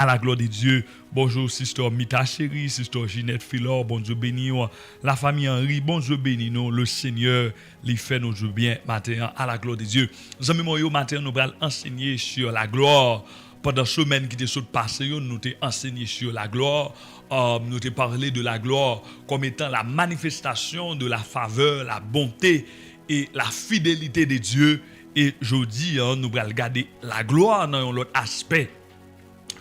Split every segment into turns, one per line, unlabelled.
À la gloire de Dieu. Bonjour, sister Mita chérie, sister Ginette Philor, bon Dieu béni. La famille Henri, bon Dieu béni nous. Le Seigneur, lui fait nos jours bien matin à la gloire de Dieu. Nous amis, matin, nous allons enseigner sur la gloire. Pendant la semaine qui était passée, nous avons enseigné sur la gloire. Nous avons parlé de la gloire comme étant la manifestation de la faveur, la bonté et la fidélité de Dieu. Et aujourd'hui, nous allons regarder la gloire dans l'autre aspect.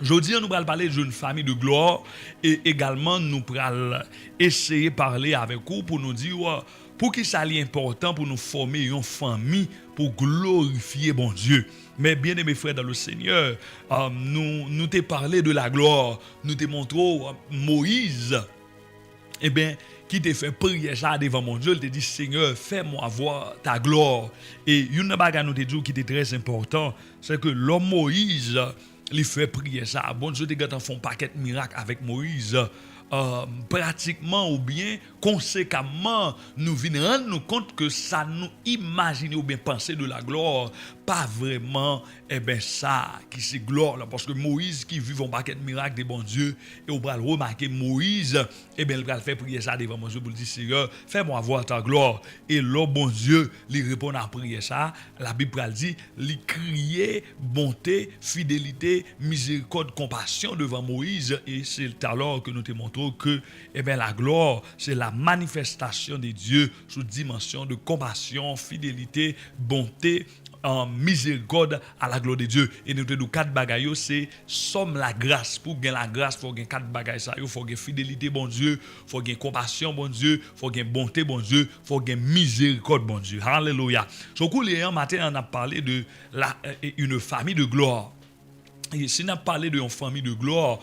Aujourd'hui, nous allons parler d'une famille de gloire et également nous allons essayer de parler avec vous pour nous dire pour qui ça est important pour nous former une famille pour glorifier bon Dieu. Mais bien aimés frères dans le Seigneur, nous t'ai parlé de la gloire, nous t'ai montré Moïse, qui t'a fait prier ça devant mon Dieu, il t'a dit Seigneur, fais-moi voir ta gloire. Et une chose nous t'a dit qui était très important, c'est que l'homme Moïse, il fait prier ça. Bon Dieu, des gars font un paquet de miracles avec Moïse. Pratiquement ou bien conséquemment, nous venons rendre nous compte que ça nous imagine ou bien penser de la gloire, pas vraiment ça qui c'est gloire là, parce que Moïse qui vit un paquet de miracles de bon Dieu et on va remarquer Moïse il va faire prier ça devant mon Dieu pour dire Seigneur, fais-moi voir ta gloire. Et le bon Dieu lui répond à prier ça. La Bible dit lui crier bonté, fidélité, miséricorde, compassion devant Moïse, et c'est alors que nous te montrons que la gloire c'est la manifestation de Dieu sous dimension de compassion, fidélité, bonté, en miséricorde à la gloire de Dieu. Et nous te disons 4 bagailles, c'est somme la grâce. Pour gagner la grâce, il faut gagner 4 bagailles. Il faut gagner fidélité, bon Dieu. Il faut gagner compassion, bon Dieu. Il faut gagner bonté, bon Dieu. Il faut gagner miséricorde, bon Dieu. Alléluia. So, un matin, on a parlé de une famille de gloire. Et si on a parlé d'une famille de gloire,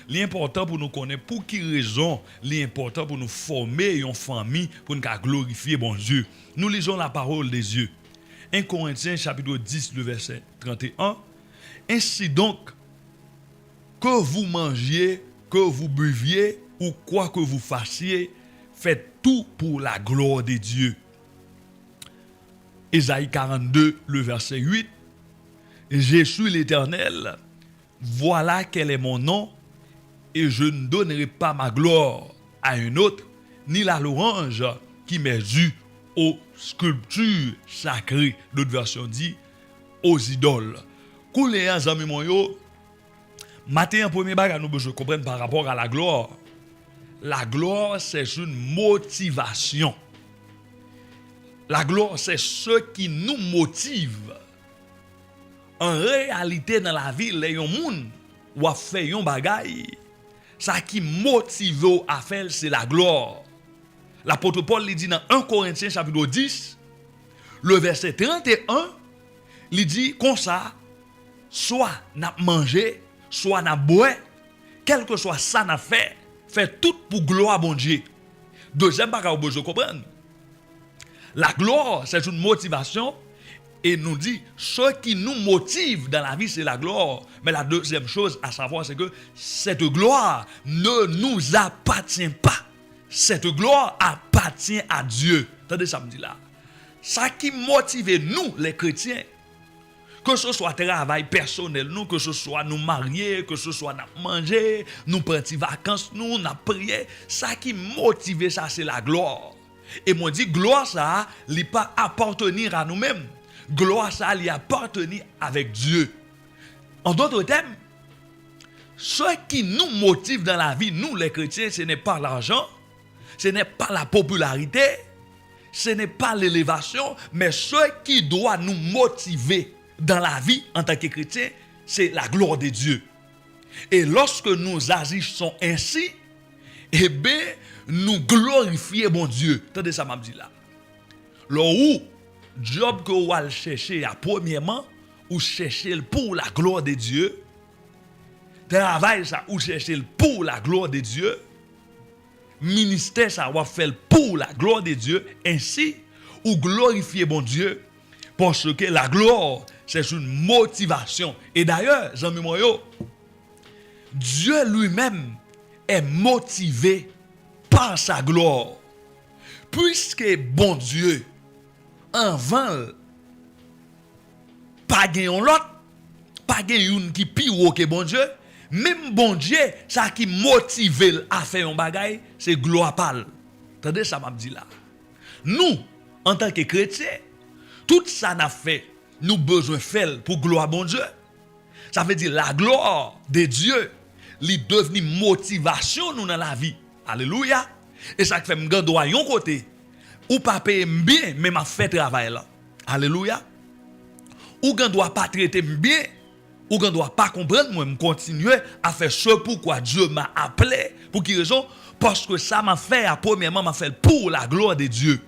l'important pour nous connaître pour qui raison, l'important pour nous former une famille pour nous glorifier bon Dieu. Nous lisons la parole des dieux. 1 Corinthiens chapitre 10, le verset 31. Ainsi donc, que vous mangiez, que vous buviez, ou quoi que vous fassiez, faites tout pour la gloire de Dieu. Ésaïe 42, le verset 8. Je suis l'Éternel, voilà quel est mon nom, et je ne donnerai pas ma gloire à un autre, ni la louange qui m'est due aux sculptures sacrées. D'autres versions dit aux idoles. Koulé les amis mon yo, matin en premier bagage nous besoin comprendre par rapport à la gloire. La gloire c'est une motivation. La gloire c'est ce qui nous motive. En réalité dans la vie, les gens ou a fait un bagay, ça qui motive à faire c'est la gloire. L'apôtre Paul dit dans 1 Corinthiens chapitre 10, le verset 31, il dit comme ça, soit n'a mangé, soit n'a boire, quel que soit ça n'a fait tout pour gloire à bon Dieu. Deuxième bagage vous comprendre. La gloire, c'est une motivation et nous dit ce qui nous motive dans la vie c'est la gloire. Mais la deuxième chose à savoir c'est que cette gloire ne nous appartient pas. Cette gloire appartient à Dieu. Attendez ça me dit là. Ça qui motive nous, les chrétiens, que ce soit travail personnel, nous, que ce soit nous marier, que ce soit nous manger, nous prendre des vacances, nous prier, ça qui motive ça, c'est la gloire. Et moi dit, gloire ça, il n'est pas appartenir à nous-mêmes. Gloire ça, il appartenir avec Dieu. En d'autres termes, ce qui nous motive dans la vie, nous les chrétiens, ce n'est pas l'argent, ce n'est pas la popularité, ce n'est pas l'élévation, mais ce qui doit nous motiver dans la vie en tant que chrétien, c'est la gloire de Dieu. Et lorsque nous agissons ainsi, eh bien, nous glorifions mon Dieu. Attendez ça m'a dit là. Le où job que vous allez chercher, premièrement, ou chercher pour la gloire de Dieu. Travail ça, ou chercher pour la gloire de Dieu. Ministère ça, ou faire pour la gloire de Dieu. Ainsi, ou glorifier mon Dieu. Parce que la gloire, c'est une motivation. Et d'ailleurs, Jean Mimoyo, Dieu lui-même est motivé par sa gloire. Puisque bon Dieu, en vain, pas gagnon l'autre, pas gen qui pire que bon Dieu. Même bon Dieu, ça qui motive à faire un bagay, c'est gloire parle. Attendez ça m'a dit là. Nous, en tant que chrétiens, tout ça n'a fait, nous besoin faire pour gloire bon Dieu. Ça veut dire la gloire de Dieu, lui devenu motivation nous dans la vie. Alléluia. Et ça fait me doit yon côté. Ou pas payer bien, mais m'a fait travail là. Alléluia. Ou gan doit pas traiter bien, ou gan doit pas comprendre, moi me continuer à faire ce pourquoi Dieu m'a appelé. Pour quelle raison? Parce que ça m'a fait, premièrement, m'a fait pour la gloire de Dieu.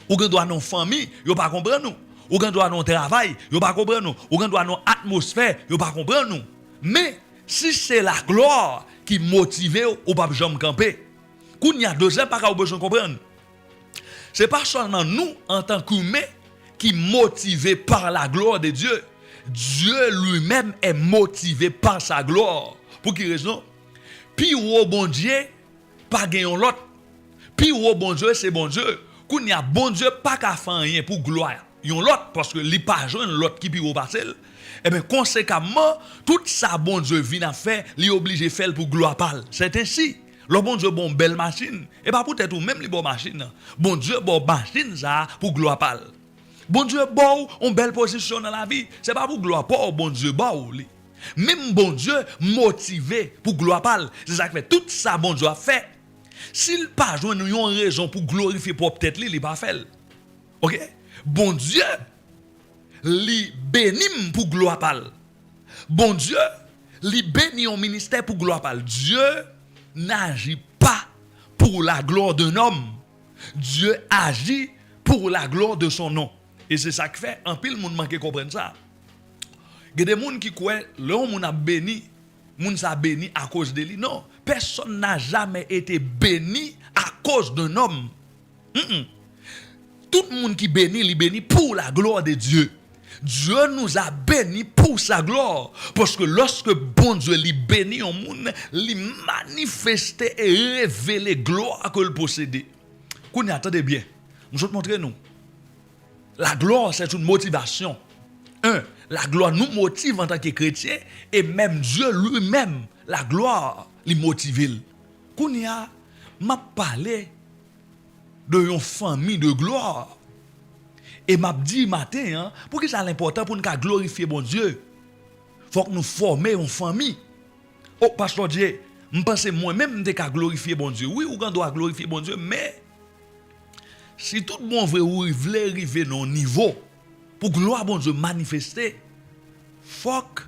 Ou gan doit non famille, yo pas comprendre nous. Ou gan doit non travail, yo pas comprendre nous. Ou gan doit non atmosphère, yo pas comprendre nous. Mais si c'est la gloire qui motive ou pas jamais camper. Qu'on y a deuxième pas besoin comprendre. C'est pas seulement nous en tant qu'humains qui motivés par la gloire de Dieu. Dieu lui-même est motivé par sa gloire. Pour quelle raison? Puis au bon Dieu, pas gagner l'autre. Puis au bon Dieu, c'est bon Dieu. Qu'on y a bon Dieu pas qu'à faire rien pour gloire. Yon l'autre parce que li pas joindre l'autre qui puis au parcelle. Et bien conséquemment, tout ça bon Dieu vient à faire, li obligé faire pour gloire parle. C'est ainsi. Le bon Dieu bon belle machine et pas peut-être ou même les bonnes machines. Bon Dieu bon machine ça pour gloire parle. Bon Dieu bon une belle position dans la vie, c'est pas pour gloire pas bon Dieu bon li. Même bon Dieu motivé pour gloire parle. C'est ça qui fait tout ça bon Dieu a fait. S'il pas joindre une raison pour glorifier propre tête li pas fait. OK? Bon Dieu li béni pour gloire parle. Bon Dieu li béni un ministère pour gloire parle. Dieu n'agit pas pour la gloire d'un homme. Dieu agit pour la gloire de son nom. Et c'est ça qui fait, en pile, moun manque comprendre ça. Il y a des gens qui croient, l'homme moun a béni, moun sa béni à cause de lui. Non, personne n'a jamais été béni à cause d'un homme. Tout le monde qui bénit, il bénit pour la gloire de Dieu. Dieu nous a bénis pour sa gloire. Parce que lorsque bon Dieu lui bénit au monde, lui manifester et révéler gloire que le possédait. Qu'on y attendez bien. Je vais te montrer nous. La gloire, c'est une motivation. La gloire nous motive en tant que chrétiens et même Dieu lui-même, la gloire, lui motive. Qu'on y a, m'a parlé de une famille de gloire. Et m'a dit matin, pour que ça l'important pour nous glorifier bon Dieu. Faut que nous formions une famille. Oh, pasteur Dieu, je pense moi-même de glorifier bon Dieu. Oui, on doit glorifier bon Dieu, mais si tout le monde veut arriver à un niveau pour gloire bon Dieu manifester, faut que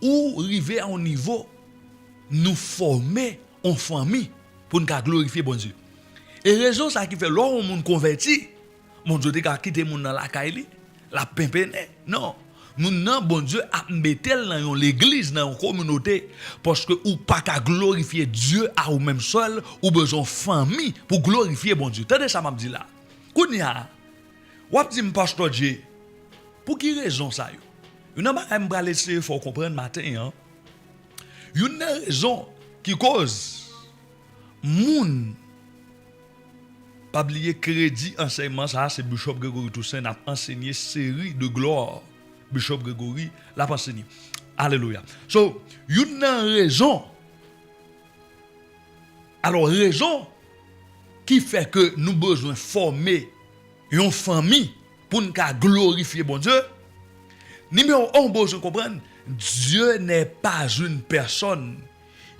ou arriver à un niveau nous former en famille pour nous glorifier bon Dieu. Et raison ça qui fait l'homme monde converti, mon Dieu a quitté mon dans la caille, la pimpene. Non, nous non bon Dieu a mettel dans l'église dans une communauté parce que ou pas qu'à glorifier Dieu à ou même seul ou besoin famille pour glorifier bon Dieu. Tendez ça m'a dit là. Kounya, ou dit pasteur Dieu, pour qui raison ça yo? Une bagay m'ba laisser faut comprendre matin hein. Une raison qui cause moun pas oublier crédit enseignement ça c'est Bishop Grégory Toussaint a enseigné série de gloire. Bishop Grégory l'a enseigné. Alléluia. So, une raison. Alors raison qui fait que nous besoin former une famille pour nous glorifier bon Dieu. Numéro 1, besoin comprendre, Dieu n'est pas une personne.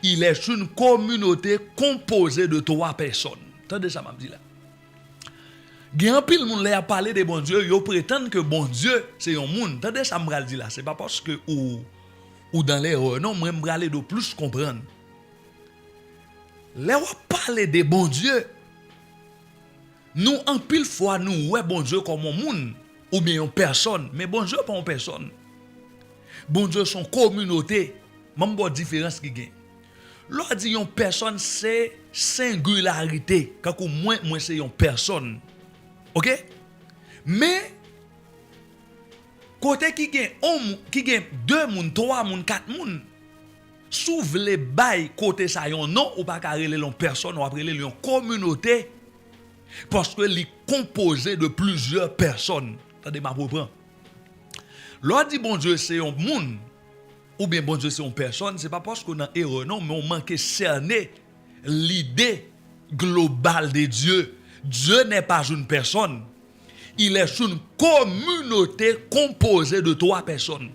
Il est une communauté composée de 3 personnes. Attendez ça m'a dit là. Gen pile moun lè a parlé de bon Dieu, yo prétendent que bon Dieu c'est un monde. Attendez ça me dit là, c'est pas parce que ou dans l'erreur. Non, moi me aller de plus comprendre. Lè ou parler de bon Dieu. Nous en pile fois nous ouais bon Dieu comme un monde ou bien une personne, mais bon Dieu pas une personne. Bon Dieu son communauté, même pas différence qui gagne. L'on dit une personne c'est singularité, quand moi c'est une personne. OK? Mais côté qui gagne 2 moun, 3 moun, 4 moun, s'ouvre les bail côté ça yon non ou pas carré les personne ou après les yon communauté parce que li composé de plusieurs personnes. Attendez m'a reprend. L'on dit bon Dieu c'est un monde, ou bien bon Dieu c'est une personne, c'est pas parce qu'on a erreur, non, mais on manque de cerner l'idée globale de Dieu. Dieu n'est pas une personne. Il est une communauté composée de 3 personnes.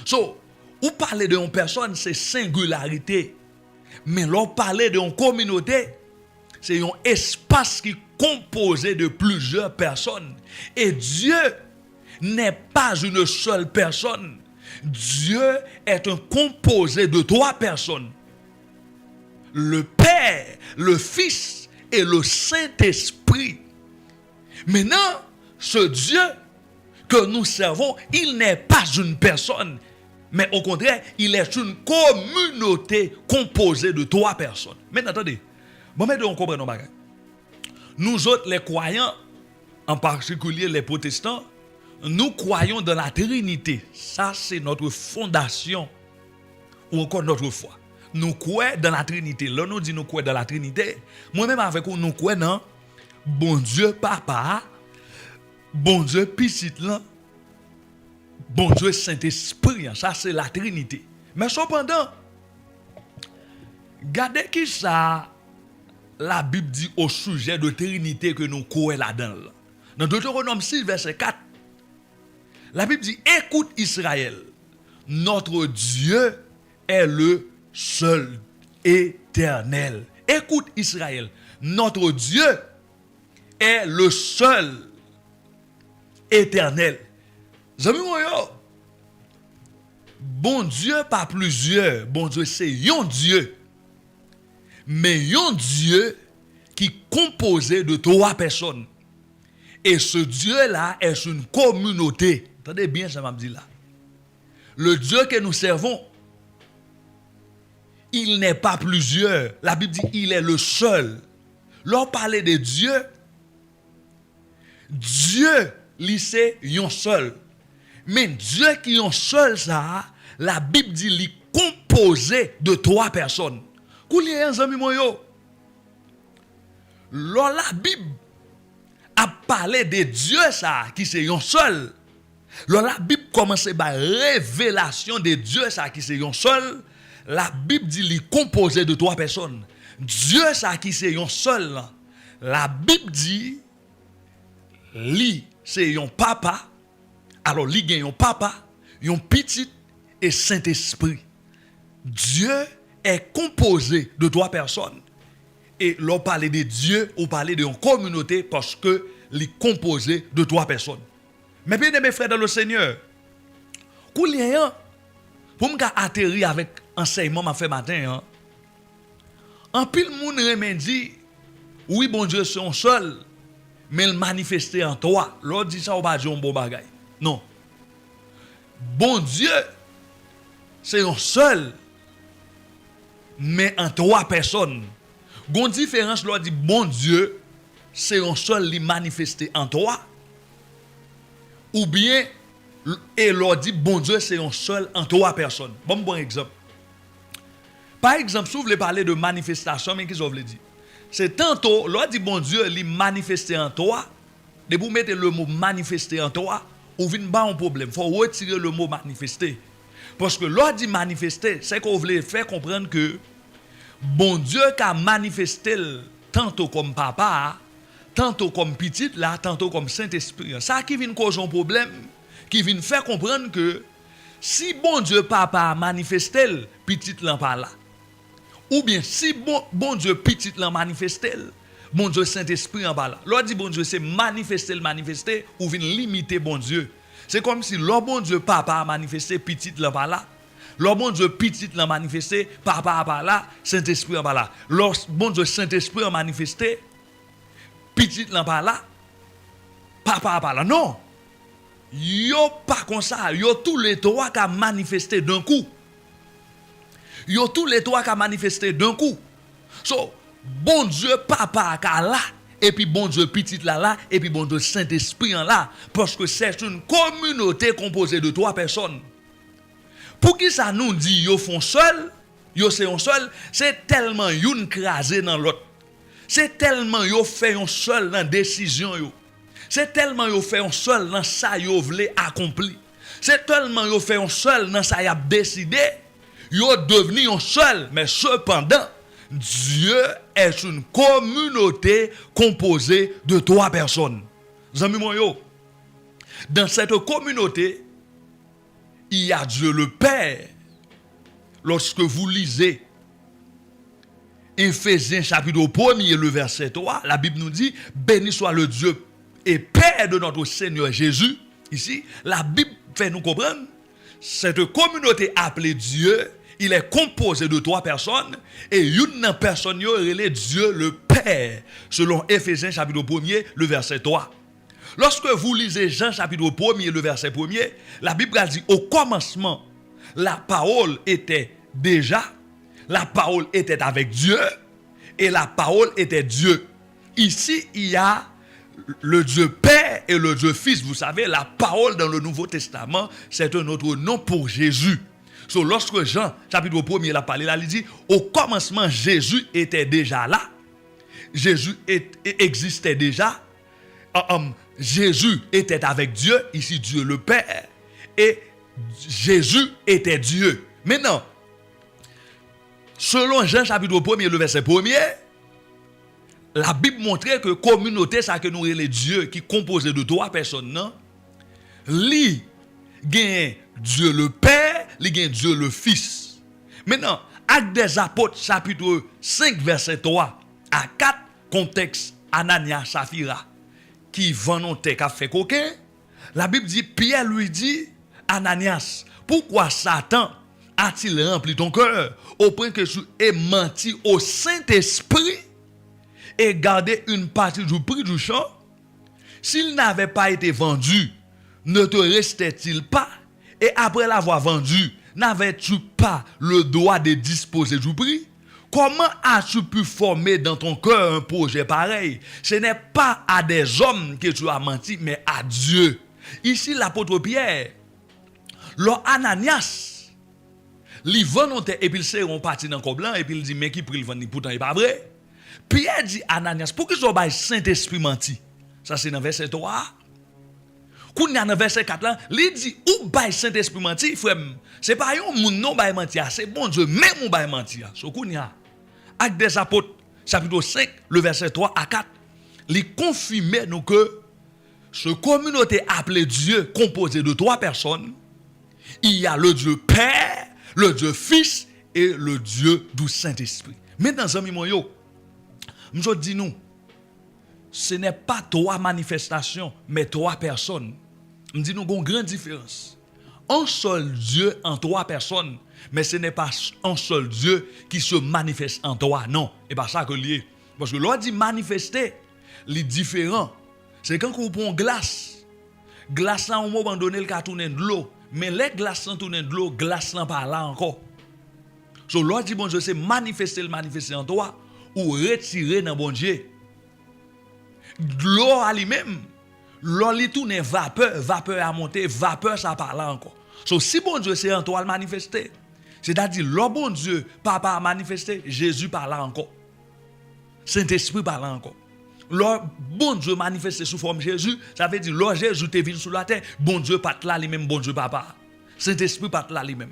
So, ou parler d'une personne, c'est singularité. Mais l'on parler d'une communauté, c'est un espace qui est composé de plusieurs personnes. Et Dieu n'est pas une seule personne. Dieu est un composé de 3 personnes. Le Père, le Fils et le Saint-Esprit. Maintenant, ce Dieu que nous servons, il n'est pas une personne, mais au contraire, il est une communauté composée de 3 personnes. Maintenant, attendez, on comprend nos bagages. Nous autres, les croyants, en particulier les protestants, nous croyons dans la Trinité. Ça, c'est notre fondation, ou encore notre foi. Nous croyons dans la Trinité. Là, nous disons nous croyons dans la Trinité. Moi-même, avec vous, nous croyons dans bon Dieu Papa, bon Dieu Petit, bon Dieu Saint-Esprit. Ça, c'est la Trinité. Mais cependant, regardez qui ça la Bible dit au sujet de Trinité que nous croyons là-dedans. Dans Deutéronome 6, verset 4, la Bible dit, écoute Israël, notre Dieu est le seul éternel. Écoute Israël, notre Dieu est le seul éternel. Zami moi yo, bon Dieu pas plusieurs, bon Dieu c'est un Dieu. Mais un Dieu qui est composé de 3 personnes. Et ce Dieu-là est une communauté. Attendez bien ça m'a dit là. Le Dieu que nous servons, il n'est pas plusieurs. La Bible dit il est le seul. Lorsqu'on parle de Dieu, Dieu, c'est un seul. Mais Dieu qui est un seul, ça, la Bible dit il est composé de 3 personnes. Koulien, un ami moyo. Lorsque la Bible a parlé de Dieu, ça, qui c'est un seul. Lorsque la Bible commence par révélation de Dieu, ça, qui c'est un seul. La Bible dit il est composé de 3 personnes. Dieu, ça, qui c'est un seul. La Bible dit lui, c'est un papa. Alors, lui, il y a un papa, un petit et Saint-Esprit. Dieu est composé de 3 personnes. Et l'on parle de Dieu, on parle d'une communauté parce que est composé de 3 personnes. Mais bien, mes frères dans le Seigneur, pour me atterrir avec enseignement m'a fait matin, en pile moun remen dit, oui, bon Dieu, c'est un seul, mais il manifesté en toi. L'autre dit ça, on va dire un bon bagay. Non. Bon Dieu, c'est un seul, mais en 3 personnes. Gon différence, l'autre dit, bon Dieu, c'est un seul qui manifesté en toi. Ou bien, et l'autre dit, bon Dieu, c'est un seul en 3 personnes. Bon exemple. Par exemple, si vous voulez parler de manifestation, mais qu'est-ce que vous voulez dire? C'est tantôt, l'autre dit, bon Dieu, il manifesté en toi. De vous mettez le mot manifester en toi, ou vient pas un problème. Il faut retirer le mot manifester. Parce que l'autre dit manifester, c'est qu'on voulait faire comprendre que bon Dieu qui a manifesté tantôt comme papa, tantôt comme petit, là, tantôt comme Saint-Esprit. Ça qui vient causer un problème, qui vient faire comprendre que si bon Dieu papa a manifesté, petit là pas là. Ou bien si bon Dieu petit là manifesté, bon Dieu Saint-Esprit en bas là. L'autre dit bon Dieu c'est manifester ou vient limiter bon Dieu. C'est comme si le bon Dieu papa a manifesté petit là pas là. Le bon Dieu petit l'a manifesté, papa pas là, Saint-Esprit pas là. Le bon Dieu Saint-Esprit a manifesté, petit là pas là, papa pas là. Non. Yo pas comme ça, yo tous les 3 qui a manifesté d'un coup. Yo tous les 3 qui a manifesté d'un coup. So, bon Dieu papa ka là, et puis bon Dieu petit là, et puis bon Dieu Saint-Esprit là, parce que c'est une communauté composée de 3 personnes. Pour qui ça nous dit yo font seul, yo c'est un seul, c'est tellement yon crasé dans l'autre. C'est tellement yo fait un seul dans décision yo. C'est tellement yo fait un seul dans ça yo vle accompli. C'est tellement yo fait un seul dans ça y a décidé, yo devenu un seul, mais cependant Dieu est une communauté composée de 3 personnes. Zami mon yo, dans cette communauté, il y a Dieu le Père. Lorsque vous lisez Éphésiens chapitre 1er, le verset 3, la Bible nous dit, béni soit le Dieu et Père de notre Seigneur Jésus. Ici, la Bible fait nous comprendre, cette communauté appelée Dieu, il est composé de 3 personnes, et une personne est Dieu le Père, selon Éphésiens chapitre 1er, le verset 3. Lorsque vous lisez Jean chapitre 1er, le verset 1er, la Bible a dit, au commencement, la parole était déjà, la parole était avec Dieu, et la parole était Dieu. Ici, il y a le Dieu Père et le Dieu Fils. Vous savez, la parole dans le Nouveau Testament, c'est un autre nom pour Jésus. So, lorsque Jean, chapitre 1er, l'a parlé, là, il dit, au commencement, Jésus était déjà là. Jésus existait déjà. Jésus était avec Dieu, ici Dieu le Père, et Jésus était Dieu. Maintenant, selon Jean chapitre 1er, le verset 1er, la Bible montrait que communauté, ça que nous les Dieu qui composé de 3 personnes, non? Li gagne Dieu le Père, li gagne Dieu le Fils. Maintenant, Actes des Apôtres chapitre 5 verset 3 à 4, contexte Ananias Saphira qui vendait qu'a fait coquin, la Bible dit, Pierre lui dit, Ananias, pourquoi Satan a-t-il rempli ton cœur au point que tu aies menti au Saint-Esprit et gardé une partie du prix du champ? S'il n'avait pas été vendu, ne te restait-il pas? Et après l'avoir vendu, n'avais-tu pas le droit de disposer du prix? Comment as-tu pu former dans ton cœur un projet pareil? Ce n'est pas à des hommes que tu as menti, mais à Dieu. Ici, l'apôtre Pierre, Ananias, il volontaire et puis il s'est parti dans le blanc et puis il dit, mais qui prit le vendre, pourtant il n'est pas vrai. Pierre dit Ananias, pour qu'il soit le Saint-Esprit menti? Ça c'est dans verset 3. Quand il y a dans verset 4 là, il dit, ou le Saint-Esprit menti, frère, c'est pas un moun non bail menti, c'est bon Dieu, même ou bail menti. So qu'on y a Actes des Apôtres, chapitre 5, le verset 3 à 4, il confirmait nous que ce communauté appelée Dieu, composée de 3 personnes, il y a le Dieu Père, le Dieu Fils et le Dieu du Saint-Esprit. Maintenant, amis mon yo, je dis nous, ce n'est pas 3 manifestations, mais 3 personnes. Je dis nous une grande différence. Un seul Dieu en 3 personnes, mais ce n'est pas un seul Dieu qui se manifeste en 3. Non, et pas ça que lié. Parce que l'on dit manifester, les différents. C'est quand on prend glace. Glace là, au moment donné, il a tourné de l'eau. Mais les glaces sont tournées de l'eau, glace là pas là encore. So l'on dit bon Dieu, c'est manifester en toi ou retirer dans bon Dieu. L'eau à lui-même, l'eau lui tourne vapeur à monter, vapeur ça pas là encore. So si bon Dieu c'est en toi le manifester, c'est-à-dire l'eau bon Dieu papa a manifesté, Jésus par là encore. Saint-Esprit par là encore. L'eau bon Dieu manifesté sous forme Jésus, ça veut dire l'eau Jésus te venu sur la terre, bon Dieu pas là lui-même, bon Dieu papa. Saint-Esprit pas là lui-même.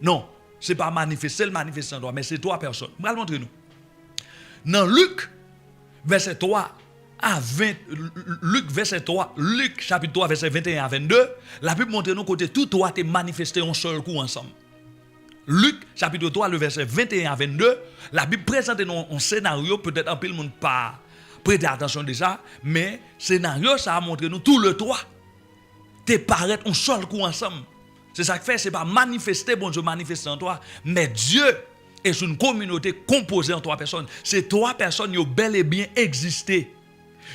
Non, c'est pas manifester le manifesté en toi, mais c'est 3 personnes. Je vais le montrer nous. Dans Luc verset 3 à 20, Luc chapitre 3 verset 21 à 22, la Bible montre nous côté tout 3 te manifesté en seul coup ensemble. Luc chapitre 3 le verset 21 à 22, la Bible présente un scénario, peut-être un peu le monde pas prêter attention déjà, mais scénario ça a montré nous tout le 3 te paraît un seul coup ensemble. C'est ça que fait, c'est pas manifester, bon Dieu manifester en toi, mais Dieu est une communauté composée en 3 personnes. Ces 3 personnes, ils ont bel et bien existé.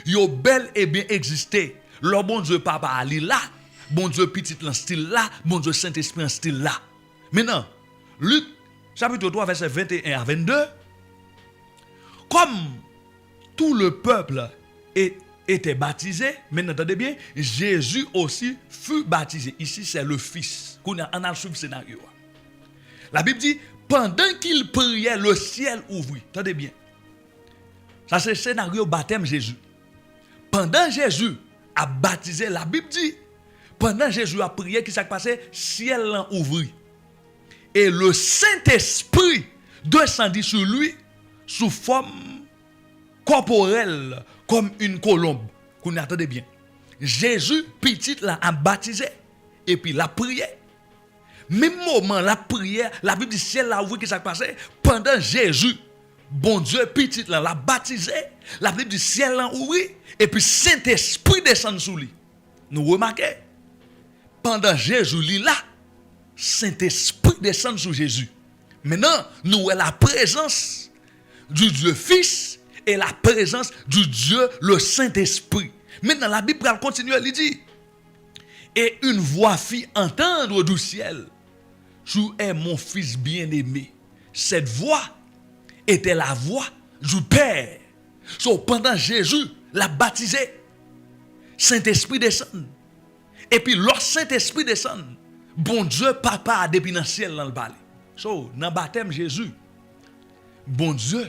Ils ont bel et bien existé. Le bon Dieu papa Ali là, bon Dieu petit en style là, bon Dieu Saint-Esprit en style là. Maintenant, Luc chapitre 3 verset 21 à 22, comme tout le peuple était baptisé, maintenant entendez bien, Jésus aussi fut baptisé. Ici c'est le Fils. On a le scénario. La Bible dit, pendant qu'il priait, le ciel ouvrit. Attendez bien. Ça c'est le scénario baptême Jésus. Pendant Jésus a baptisé, la Bible dit, Pendant Jésus a prié, qui s'est passé? Ciel l'en ouvri. Et le Saint-Esprit descendit sur lui sous forme corporelle, comme une colombe. Qu'on attendez bien. Jésus, petit, l'a baptisé. Et puis la prière. Même moment, la prière, la Bible dit ciel l'a ouvri, qui s'est passé? Pendant Jésus, bon Dieu, petit, l'a baptisé. La Bible dit ciel l'a ouvri. Et puis Saint-Esprit descend sous lui. Nous remarquons, pendant Jésus lit là, Saint-Esprit descend sur Jésus. Maintenant, nous avons la présence du Dieu Fils et la présence du Dieu le Saint-Esprit. Maintenant, la Bible continue, elle dit, et une voix fit entendre du ciel, tu es mon Fils bien-aimé. Cette voix était la voix du Père. Pendant Jésus l'a baptisé, Saint-Esprit descend. Et puis, lorsque Saint-Esprit descend, bon Dieu, Papa, depuis dans le ciel, dans le balai. Dans le baptême Jésus, bon Dieu,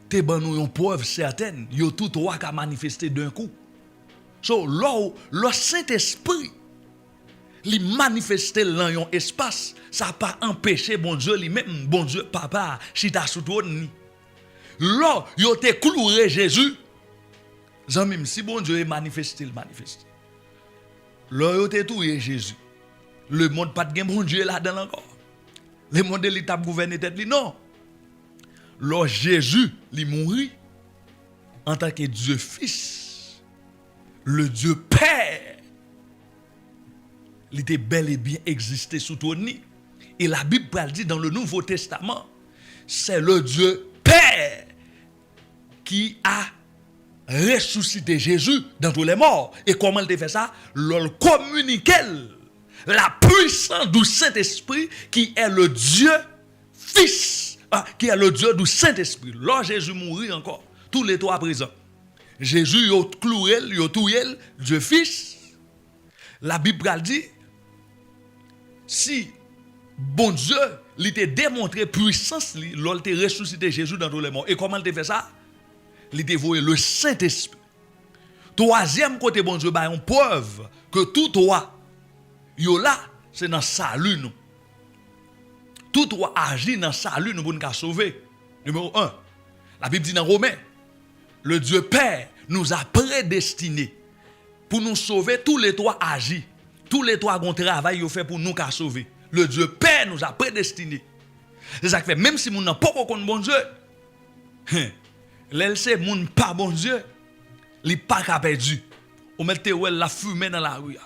te ban nous une preuve certaine, yo tout trois qui a manifesté d'un coup. Le Saint-Esprit, li manifesté dans un espace, ça n'a pas empêché bon Dieu lui-même, bon Dieu, Papa, chita sous trône. Là, yo te cloué Jésus. Même si bon Dieu est manifesté, il manifeste. Là, yo te touye Jésus. Le monde pas de bon Dieu là-dedans encore. Le monde il t'a gouverné tête li non. Là Jésus il mourit en tant que Dieu Fils, le Dieu Père. Il était bel et bien existé sous ton nid. Et la Bible dit dans le Nouveau Testament, c'est le Dieu Père qui a ressuscité Jésus dans tous les morts. Et comment il a fait ça? Il communiquait la puissance du Saint-Esprit qui est le Dieu Fils, qui est le Dieu du Saint-Esprit. Là, Jésus mourit encore, tous les trois présents. Jésus, il a cloué, il a tué, Dieu Fils. La Bible dit, si bon Dieu, il t'a démontré puissance, il a ressuscité Jésus dans tous les morts. Et comment il a fait ça? Il a dévoué le Saint-Esprit. Troisième côté, bon Dieu, bah, une preuve que tout toi, yo là, c'est dans le salut nous. Tout doit agir dans le salut nous pour nous sauver. Numéro 1. La Bible dit dans Romains, le Dieu Père nous a prédestinés pour nous sauver. Tous les trois agis. Tous les trois ont travail fait pour nous sauver. Le Dieu Père nous a prédestinés. C'est ça qui fait, même si nous n'avons pas contre bon Dieu, l'LC, nous pas bon Dieu, il n'est pas perdu. On met la fumée dans la rue.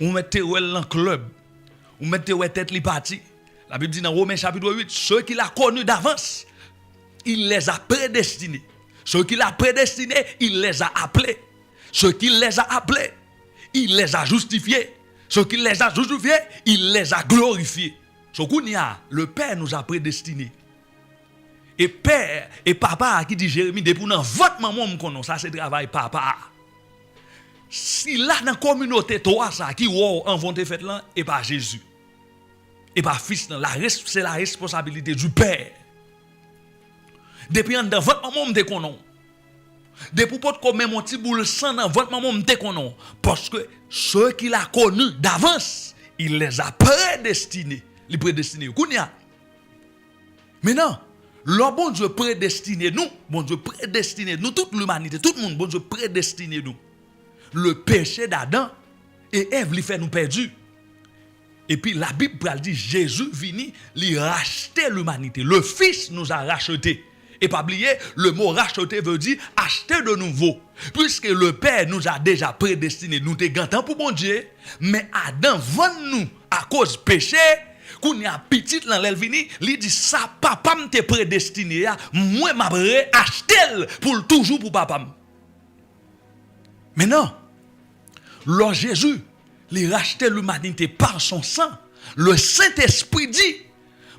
On mette dans le club. On mette tête li parti. La Bible dit dans Romains chapitre 8, ceux qu'il a connus d'avance, il les a prédestinés. Ceux qu'il a prédestinés, il les a appelés. Ceux qu'il les a appelés, il les a justifiés. Ceux qu'il les a justifiés, il les a glorifiés. Le Père nous a prédestinés. Et Père et Papa qui dit Jérémie, depuis dans votre maman, ça c'est travail Papa. Si là dans la communauté, toi, ça, qui en vont te faire là, et pas Jésus. Et pas Fils, c'est la responsabilité du Père. Depuis dans votre maman, te connaît. Depuis pour qu'on met mon petit boule sang dans votre maman, te connaît. Parce que ceux qui l'ont connu d'avance, il les a prédestinés. Les prédestinés. Maintenant, le bon Dieu prédestiné nous, bon Dieu prédestiné nous, toute l'humanité, tout le monde, bon Dieu prédestiné nous. Le péché d'Adam et Ève lui fait nous perdus. Et puis la Bible dit Jésus vini lui racheter l'humanité. Le Fils nous a racheté. Et pas oublier, le mot racheter veut dire acheter de nouveau. Puisque le Père nous a déjà prédestiné, nous t'es gantant pour bon Dieu, mais Adam vend nous à cause péché. Quand il y a petit dans l'elvini, il dit ça papa m'te prédestiné, moi m'a acheter pour toujours pour papa. Maintenant, lorsque Jésus il rachetait l'humanité par son sang, le Saint-Esprit dit,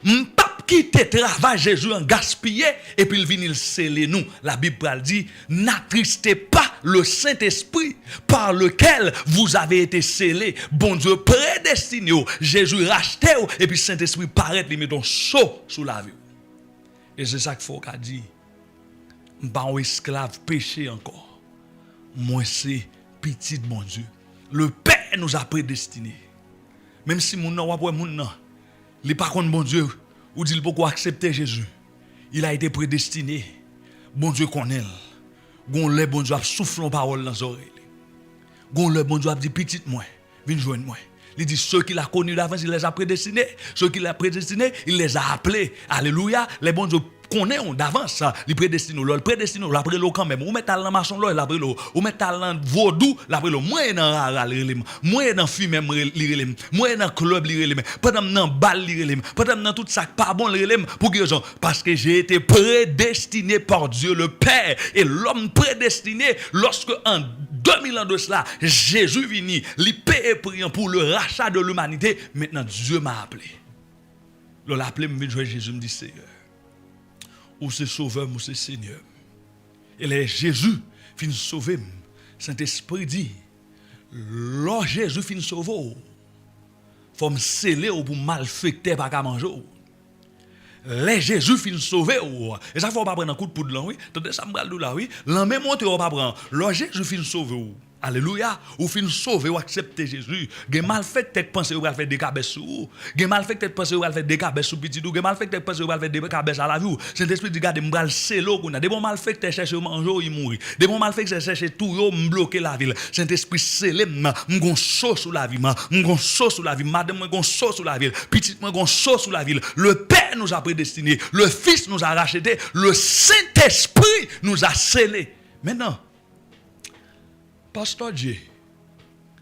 m'pas quitter travail Jésus en gaspillé et puis il vient il sceller nous. La Bible dit, n'attristez pas le Saint-Esprit par lequel vous avez été scellés. Bon Dieu prédestiné, Jésus racheté et puis Saint-Esprit paraît lui met un chaud sous la vie. Et c'est ça qu'il faut qu'a dit. M'pas un esclave péché encore. Moi c'est petit mon Dieu. Le Père nous a prédestinés. Même si mon nom après mon nom, il pas contre bon Dieu ou dit pourquoi accepter Jésus. Il a été prédestiné. Bon Dieu connaît. Gon le bon Dieu a soufflé en parole dans les oreilles. Gon le bon Dieu a dit petite moi, viens joindre moi. Il dit ceux qu'il a connus d'avance, il les a prédestinés. Ceux qu'il a prédestinés, il les a appelés. Alléluia. Les bons Dieu connaît d'avance, il prédestine. Le prédestine, l'après l'eau quand même. Ou met talent maçon, l'après l'eau. Ou met talent vaudou, l'après l'eau. Moi, dans rara, l'irélém. Moi, dans fumée, l'irélém. Moi, dans club, l'irélém. Pendant dans balle, l'irélém. Pendant dans tout ça, pas bon, l'irélém. Pour quelle raison? Parce que j'ai été prédestiné par Dieu le Père. Et l'homme prédestiné, lorsque en 2000 ans de cela, Jésus vini, il paye priant pour le rachat de l'humanité. Maintenant, Dieu m'a appelé. Il l'a appelé, me dit Jésus, me dit Seigneur. Ou c'est sauveur, ou c'est Seigneur. Et là, Jésus finit sauver. Saint-Esprit dit, lorsque Jésus finit sauver, il faut me sceller pour malfecter par qu'à manger. Les Jésus finit sauver. Et ça, il faut pas prendre un coup de poudre là, oui. Tandis ça me parle là, oui. L'en même monte, on pas prendre. Lorsque Jésus finit sauver. Alléluia. Ou fin sauver ou accepter Jésus. Gen mal fait tête penser ou va faire des cabesses ou. Gen mal fait tête penser ou va faire des cabesses ou petit ou. Gen mal fait tête penser ou va faire des cabesses à la vie. Saint-Esprit dit garde m'bral selo qu'on a. Des bons mal fait tête chercher manger il mourir. Des bons mal fait chercher tout yo m'bloquer la ville. Saint-Esprit scellé m'gon chaud sous la vie m'gon chaud sous la vie madame m'gon chaud sous la ville. Petit m'gon chaud sous la ville. Le Père nous a prédestiné, le Fils nous a racheté, le Saint-Esprit nous a scellé. Maintenant Pasteur Dieu,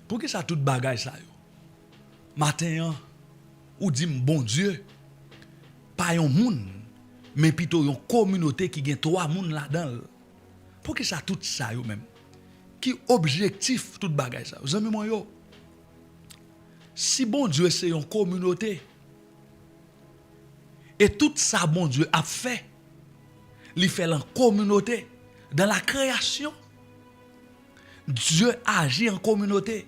pour que ça tout bagaille ça yo? Matin, ou dit bon Dieu, pas un monde, mais plutôt une communauté qui gagne 3 moun là-dedans. Pour que ça tout ça yo même? Qui objectif tout bagaille ça? Vous aimez moi yo? Si bon Dieu c'est une communauté, et tout ça bon Dieu a fait, il fait en communauté, dans la création. Dieu agit en communauté.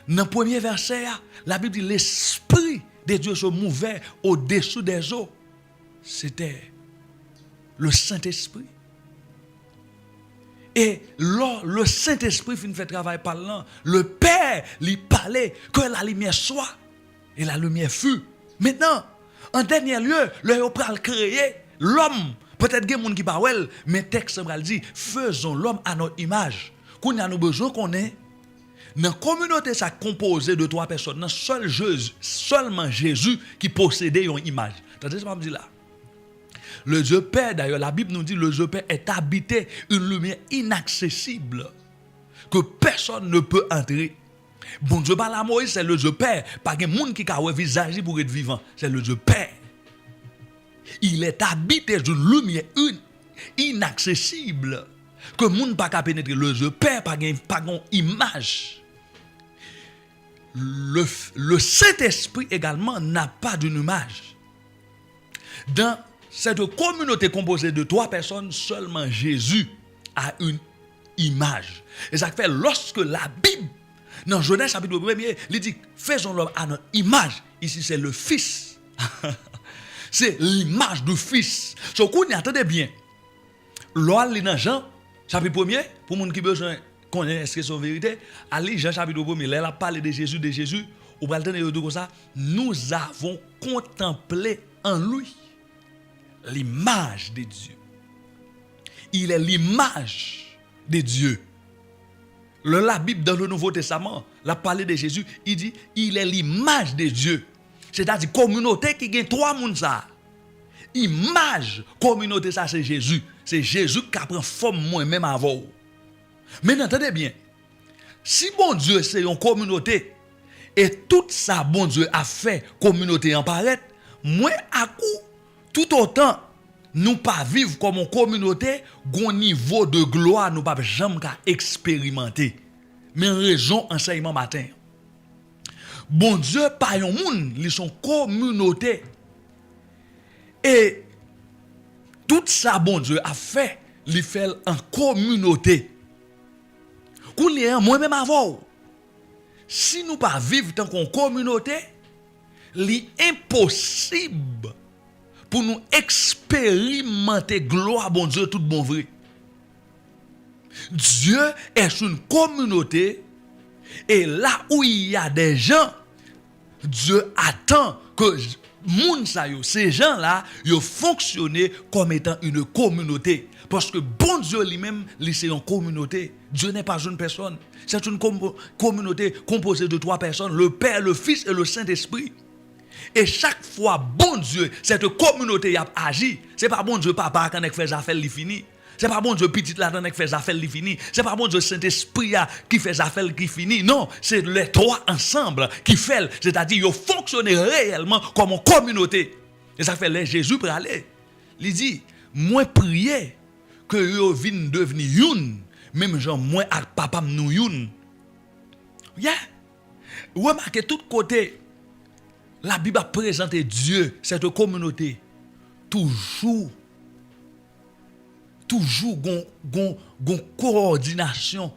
Dans le premier verset, la Bible dit l'Esprit de Dieu se mouvait au-dessous des eaux. C'était le Saint-Esprit. Et là, le Saint-Esprit finit fait travail par là. Le Père lui parlait que la lumière soit et la lumière fut. Maintenant, en dernier lieu, le pral créer l'homme. Peut-être qu'il y a des gens qui parlent, mais le texte dit faisons l'homme à notre image. Qu'on a besoin qu'on ait. Dans la communauté, ça composé de 3 personnes. Seulement Jésus qui possédait une image. Attendez, ça me dit là. Le Dieu Père, d'ailleurs, la Bible nous dit le Dieu Père est habité une lumière inaccessible que personne ne peut entrer. Bon Dieu parle à Moïse, c'est le Dieu Père. Pas de monde qui a un visage pour être vivant. C'est le Dieu Père. Il est habité d'une lumière inaccessible que le monde n'a pas pénétrer. Le Dieu Père pas une image. Le Saint-Esprit également n'a pas d'une image. Dans cette communauté composée de 3 personnes, seulement Jésus a une image. Et ça fait lorsque la Bible, dans Genèse chapitre 1er, il dit faisons l'homme à notre image. Ici c'est le Fils. C'est l'image du Fils. So, attendez bien. L'oral dans Jean, chapitre 1er, pour les gens qui besoin connaître ce que c'est vérité, allez, Jean chapitre 1er, là, il a parlé de Jésus, ou va le tenir comme ça. Nous avons contemplé en lui l'image de Dieu. Il est l'image de Dieu. La Bible dans le Nouveau Testament, la parlé de Jésus, il dit, il est l'image de Dieu. C'est-à-dire communauté qui gagne 3 moun ça. Image communauté ça c'est Jésus. C'est Jésus qui prend forme moi-même avant. Mais entendez bien. Si bon Dieu c'est une communauté et tout ça bon Dieu a fait communauté en paraître, moi à coup tout autant nous pas vivre comme une communauté gon niveau de gloire nous pas jamais expérimenter. Mais raison enseignement matin. Bon Dieu, pas un monde, ils sont communauté. Et tout ça, bon Dieu a fait, il fait en communauté. Moi-même avant, si nous pas vivre tant qu'en communauté, c'est impossible pour nous expérimenter gloire, bon Dieu, tout bon vrai. Dieu est une communauté Et là où il y a des gens, Dieu attend que ces gens-là, ils fonctionnent comme étant une communauté. Parce que bon Dieu lui-même, c'est une communauté. Dieu n'est pas une personne. C'est une communauté composée de 3 personnes, le Père, le Fils et le Saint-Esprit. Et chaque fois, bon Dieu, cette communauté a agi. Ce n'est pas bon Dieu papa quand il fait affaire, il finit. Ce n'est pas bon Dieu petit là qui fait affaire, il finit. Ce n'est pas bon Dieu Saint-Esprit qui fait affaire, qui finit. Non, c'est les 3 ensemble qui fait. C'est-à-dire, ils fonctionnent réellement comme une communauté. Et ça fait les Jésus pour aller. Il dit, moi prier que yo viennent devenir une, même genre moi avec papa nous une. Yeah. Remarquez tout côté. La Bible a présenté Dieu, cette communauté, toujours gon coordination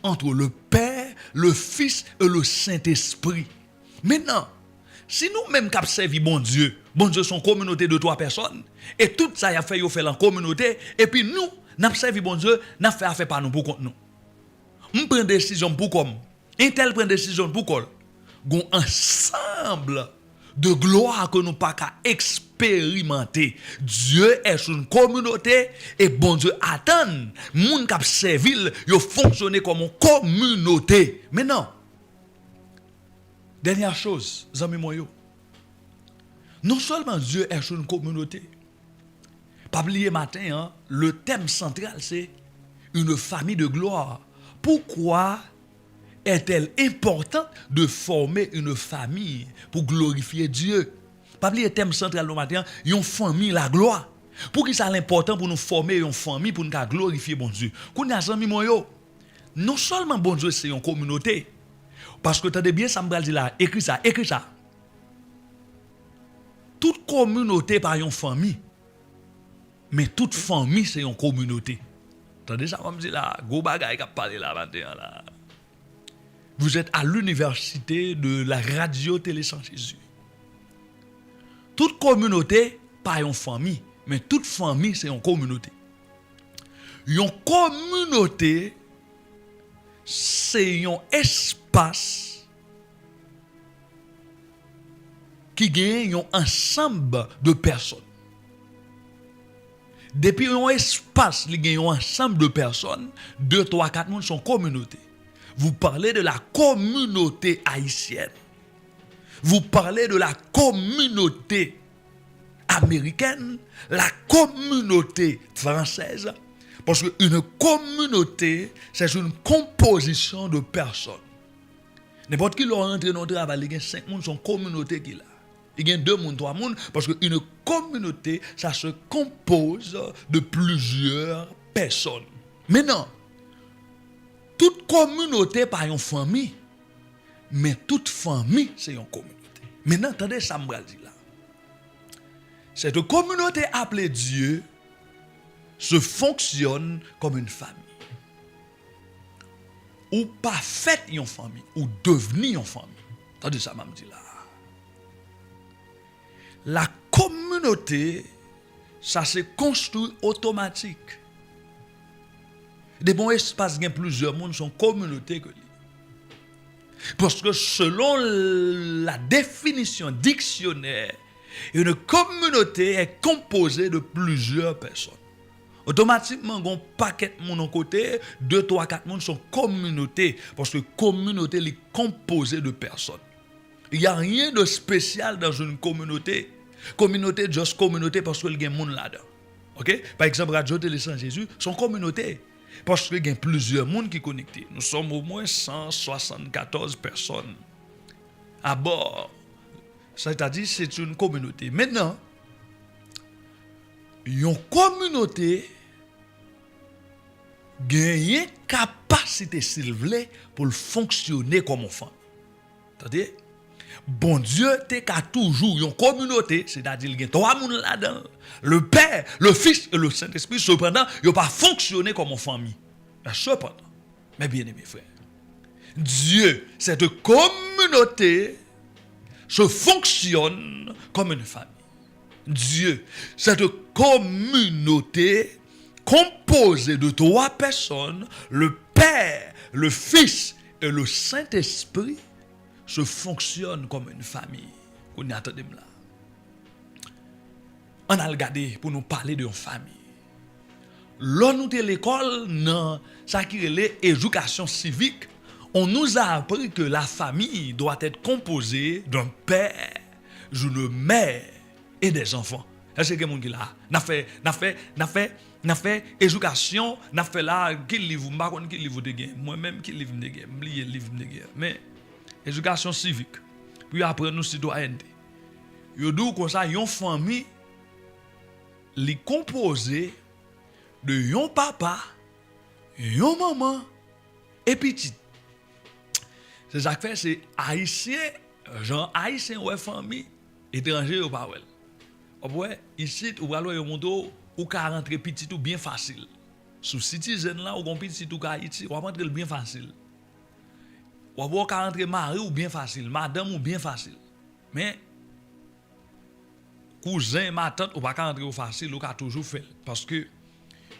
entre le Père, le Fils et le Saint-Esprit. Maintenant, si nous-mêmes qui avons servi bon Dieu sont communauté de 3 personnes, et tout ça y a fait en communauté, et puis nous avons servi bon Dieu, nous avons fait affaire par nous pour contre nous. Nous prenons des décisions pour comme, un tel prend des décisions pour comme, gon ensemble de gloire que nous pas qu'à expérimenter. Dieu est sur une communauté et bon Dieu attend moun k'ap servil yo fonctionner comme une communauté. Maintenant, dernière chose, zami moyo. Non seulement Dieu est sur une communauté. Pas oublier matin, le thème central c'est une famille de gloire. Pourquoi est-elle importante de former une famille pour glorifier Dieu? Pas oublier le thème central le matin, une famille la gloire. Pour qui ça l'important pour nous former une famille pour nous glorifier bon Dieu. Qu'on a amis moyo. Non seulement bon Dieu c'est une communauté. Parce que t'as bien ça me dit là, écris ça. Toute communauté pas une famille. Mais toute famille c'est une communauté. Attendez ça me dit là, go bagay qui parler là matin là. Vous êtes à l'université de la radio télé sans Jésus. Toute communauté, pas une famille, mais toute famille, c'est une communauté. Une communauté, c'est un espace qui gagne un ensemble de personnes. Depuis un espace qui gagne un ensemble de personnes, 2, 3, 4 personnes sont communautés. Vous parlez de la communauté haïtienne. Vous parlez de la communauté américaine, la communauté française. Parce qu'une communauté, c'est une composition de personnes. N'importe qui leur rentre dans le travail, il y a 5 personnes sont communauté qui là. Il y a 2 personnes, 3 personnes, parce qu'une communauté, ça se compose de plusieurs personnes. Maintenant, toute communauté pas une famille, mais toute famille c'est une communauté. Maintenant, attendez ça me dit là. Cette communauté appelée Dieu se fonctionne comme une famille. Ou pas fait une famille, ou devenir une famille. Attendez ça me dit là. La communauté, ça se construit automatique. Des bons espaces, il y a plusieurs mondes sont communautés que lui. Parce que selon la définition dictionnaire, une communauté est composée de plusieurs personnes. Automatiquement, il y a un paquet de monde côté, 2, 3, 4 monde sont communautés. Parce que communauté est composée de personnes. Il n'y a rien de spécial dans une communauté. Communauté, juste communauté parce qu'il y a des gens là-dedans. Okay? Par exemple, Radio Télé Sans Jésus, sont communautés. Parce qu'il y a plusieurs mondes qui sont connectés. Nous sommes au moins 174 personnes à bord. C'est-à-dire c'est une communauté. Maintenant, une communauté gagne capacité, s'il vous plaît, pour fonctionner comme enfant. C'est-à-dire, bon Dieu, t'es qu'à toujours une communauté, c'est-à-dire il y a 3 personnes là-dedans. Le Père, le Fils et le Saint-Esprit, cependant, ils n'ont pas fonctionné comme une famille. Mais cependant, mes bien-aimés frères, Dieu, cette communauté, se fonctionne comme une famille. Dieu, cette communauté composée de 3 personnes, le Père, le Fils Et le Saint-Esprit se fonctionne comme une famille. On y attendez là. On a regardé pour nous parler de une famille. Là, nous sommes l'école, dans ça qui est l'éducation civique, on nous a appris que la famille doit être composée d'un père, d'une mère et des enfants. Est-ce que quelqu'un là? N'a fait éducation, n'a fait là, quel livre, je ne sais pas quel livre de guerre. Moi-même, quel livre de guerre, je lis le livre de guerre. Mais, éducation civique, puis après nous, citoyenneté. Yo dit comme ça, une famille, li composée de yon papa, yon maman et petit. C'est ça que fait, c'est haïtien, genre haïtien ouais famille, étranger ou pas ouais. Ouais, ici ou alors yon monde ou ka rentrer petit ou bien facile. Sous citizen là ou gon petit ou ka Haïti, ou rentrer bien facile. Ou ka rentrer mari ou bien facile, madame ou bien facile. Mais cousin, ma tante ou pas ka rentrer facile, ou ka toujours fait parce que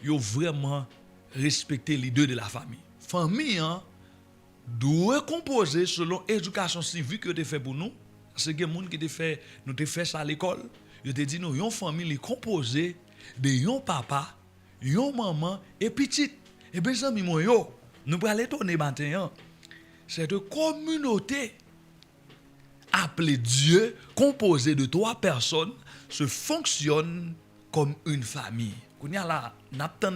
yo vraiment respecter les deux de la famille. Famille hein, doit composer selon éducation civique que tu fait pour nous. C'est que monde qui te fait nous te fait ça à l'école. Yo te dit nous yon famille composée de yon papa, yon maman et petite. Et bien ça mi yo, nous pour aller tourner matin. Cette communauté appelée Dieu, composée de 3 personnes, se fonctionne comme une famille. Qu'on y a là, n'attend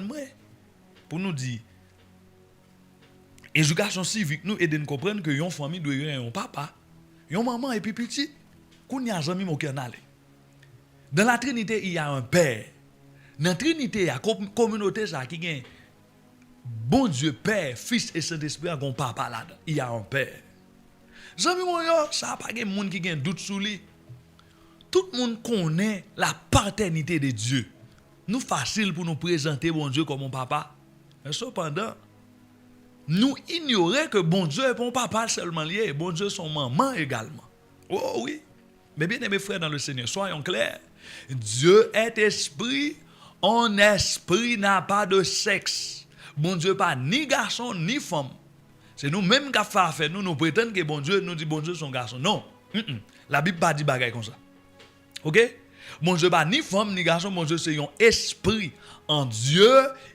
pour nous dire éducation civique nous aider nous comprendre que yon famille doit yon papa, yon maman et puis petit. Qu'on y a jamais mon canal. Dans la Trinité, il y a un père. Dans la Trinité, il y a une communauté ça qui gagne bon Dieu Père, Fils et Saint-Esprit un papa là-dedans. Il y a un père. Zami mon yo, ça pas gen monde qui gagne doute sur lui. Tout le monde connaît la paternité de Dieu. Nous facile pour nous présenter bon Dieu comme un papa. Mais cependant, nous ignorons que bon Dieu est bon papa seulement lié, bon Dieu son maman également. Oh oui. Mais bien aimés frères dans le Seigneur, soyons clairs. Dieu est esprit, en esprit n'a pas de sexe. Bon Dieu pas ni garçon ni femme. C'est nous-mêmes qui avons fait, nous prétendons que bon Dieu nous dit bon Dieu son garçon. Non. La Bible pas dit bagaille comme ça. OK? Bon Dieu pas ni femme ni garçon, bon Dieu c'est un esprit. En Dieu,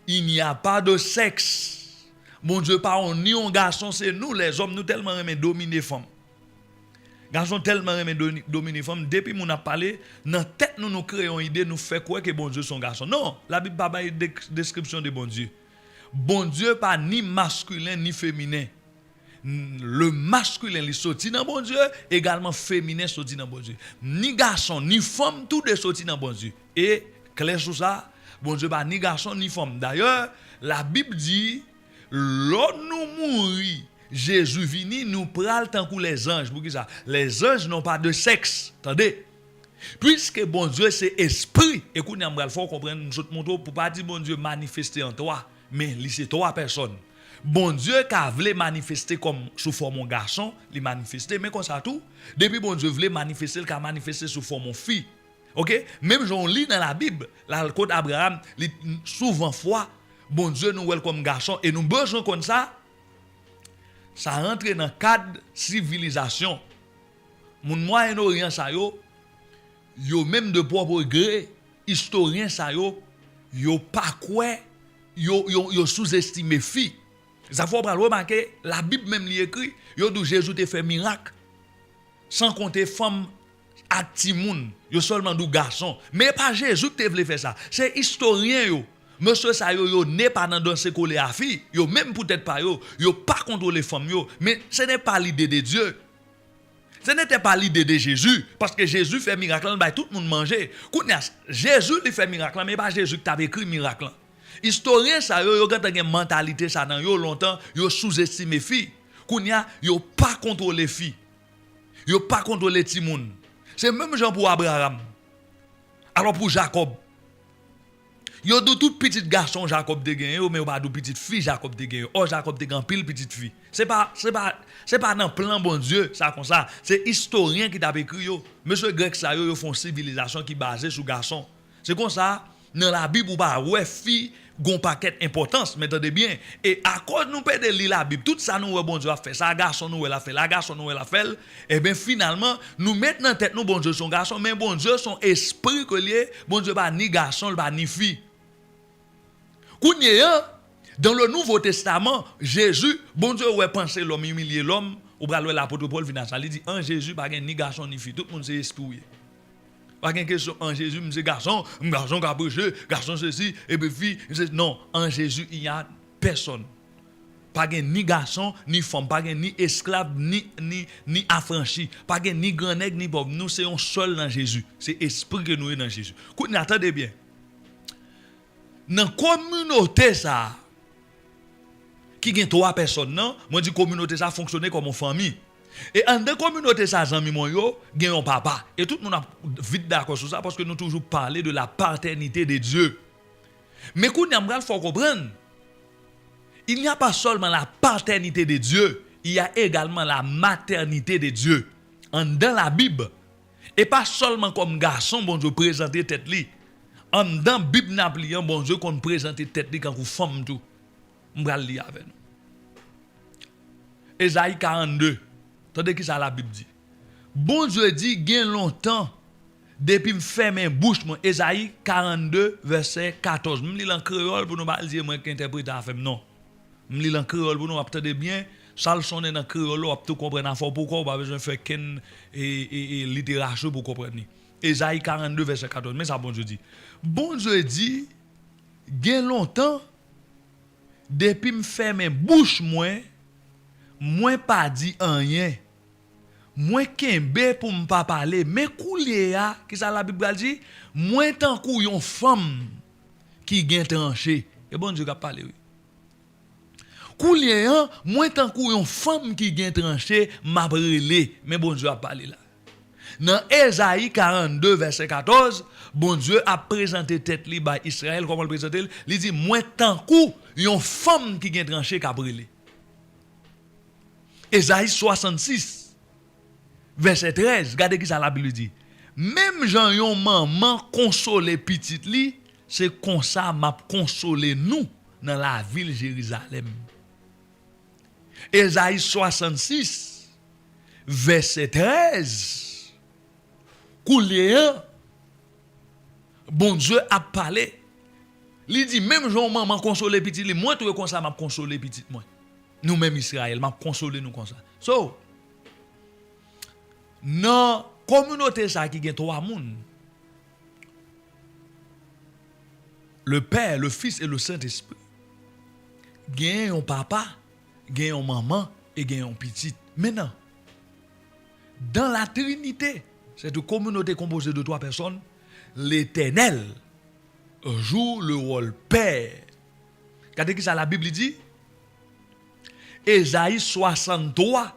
il n'y a pas de sexe. Bon Dieu pas ni un garçon, c'est nous les hommes, nous tellement aimons dominer femme. Garçon tellement aimé dominer femme depuis mon a parlé dans tête nous créons une idée nous fait quoi que bon Dieu son garçon. Non, la Bible pas une description de bon Dieu. Bon Dieu pas ni masculin ni féminin. Le masculin il sorti dans bon Dieu, également féminin sorti dans bon Dieu. Ni garçon ni femme tout de sorti dans bon Dieu. Et clair sur ça, bon Dieu pas ni garçon ni femme. D'ailleurs, la Bible dit l'on nous mourit Jésus vini nous pral tant que les anges. Pour qui ça? Les anges n'ont pas de sexe. Attendez. Puisque bon Dieu c'est esprit. Écoutez, il faut comprendre nous autres moto pour pas dire bon Dieu manifester en toi, mais c'est 3 personnes. Bon Dieu qui a voulu manifester comme sous forme de garçon, il manifester mais comme ça tout. Depuis bon Dieu voulait manifester, il a manifesté sous forme de fille. OK? Même j'en lis dans la Bible, là le code Abraham, souvent fois bon Dieu nous welcome comme garçon et nous besoin comme ça. Ça rentre dans le cadre civilisation. Mon Moyen-Orient ça yo même de propre gré, historien ça yo pas quoi, yo sous-estimé fille. Ça faut pas remarquer, la Bible même li écrit, yo dit Jésus te fait miracle. Sans compter femme à ti moun, yo seulement du garçon, mais pas Jésus qui te voulait faire ça. C'est historien yo. Monsieur ça yo n'est pas dans danser coller à fille, yo même peut-être pas yo pas contrôler femme yo, mais ce n'est pas l'idée de Dieu. Ce n'était pas l'idée de Jésus parce que Jésus fait miracle, bah tout le monde mangeait. Jésus il fait miracle mais pas Jésus qui t'a écrit miracle. Historien ça yo quand une mentalité ça dans yo longtemps, yo sous-estimé fille. Kounya yo pas contrôler fille. Yo pas contrôler ti moun. C'est même genre pour Abraham. Alors pour Jacob yo do tout petit garçon Jacob de gagné mais pas do petite fille Jacob de gagné. Oh Jacob de gagné pile petite fille. C'est pas dans plan bon Dieu ça comme ça. C'est historien qui t'a écrit yo. Monsieur grec ça yo font civilisation qui basée sur garçon. C'est comme ça Dans la Bible, ou pas, ouais, fi, gon paquet importance, mais attendez bien. Et à cause nous perdons de lire la Bible, tout ça nous, bon Dieu a fait, ça, garçon nous, elle a fait, la garçon nous, elle a fait, et bien finalement, nous mettons dans tête nous, bon Dieu, son garçon, mais bon Dieu, son esprit que lié, bon Dieu, pas ni garçon, pas ni fille. Dans le Nouveau Testament, Jésus, bon Dieu, ouais, penser l'homme, humilier l'homme, ou bral l'apôtre Paul vient ça, il dit, en Jésus, pas ni garçon ni fille, tout le monde c'est esprit. Pas de question en Jésus, monsieur garçon qui a prêché, garçon ceci, et puis fille, non, en Jésus, il n'y a personne. Pas ni garçon, ni femme, pas ni esclave, ni affranchi, pas ni grand nègre, ni pauvre. Nous sommes seuls dans Jésus. C'est l'esprit que nous sommes dans Jésus. Attendez bien. Dans la communauté, ça, qui a 3 personnes, non? Moi, je dis communauté, ça fonctionne comme une famille. Et en deux communautés, ça, amis, il y a un papa. Et tout le monde a vite d'accord sur ça parce que nous toujours parlé de la paternité de Dieu. Mais quand il faut comprendre, il n'y a pas seulement la paternité de Dieu, il y a également la maternité de Dieu. Dans la Bible, et pas seulement comme garçon, bon Dieu présente tête li. Dans la Bible, bon Dieu qu'on présente tête li quand vous femme tout. On va lire avec nous. Ésaïe 42. Attendez qui ça la Bible dit. Bon Dieu dit, gain longtemps, depuis me fermer bouche, moi, Ésaïe 42, verset 14. Je lis en créole pour nous pas dire moi qui interprète à faire. Non. Je lis en créole pour nous attendez bien. Ça le sonne dans créole, on peut comprendre pourquoi on pas besoin de faire ken et littérature pour comprendre. Ésaïe 42, verset 14. Mais ça, bon Dieu dit. Bon Dieu dit, gain longtemps, depuis me fermer bouche, moi pas dit rien. Moi kembe pour me pas parler, mais koulé a, qui ça la Bible dit, moi tant kou yon femme qui gen tranché. Et bon Dieu a parlé oui. Koulé a, moi tant kou yon femme qui gen tranché, m'a brûlé, mais bon Dieu a parlé là. Dans Ésaïe 42 verset 14, bon Dieu a présenté tête li ba Israël comment le présenter, il dit moi tant kou yon femme qui gen tranché qu'a brûlé. Ésaïe 66 verset 13, regardez qui ça la Bible dit. Même Jean yon maman consoler petite li, c'est comme ça m'a consolé nous dans la ville Jérusalem. Ésaïe 66 verset 13. Kouléan, bon Dieu a parlé. Il dit même Jean maman consoler petite li, moi tout comme ça m'a consolé petite moi. Nous même Israël m'a consolé nous comme ça. So non, communauté ça qui gagne 3 moun. Le Père, le Fils et le Saint-Esprit. Gagne un papa, gagne un maman et gagne un petit. Maintenant, dans la Trinité, cette communauté composée de 3 personnes, l'Éternel joue le rôle Père. Regardez qui ça la Bible dit? Ésaïe 63,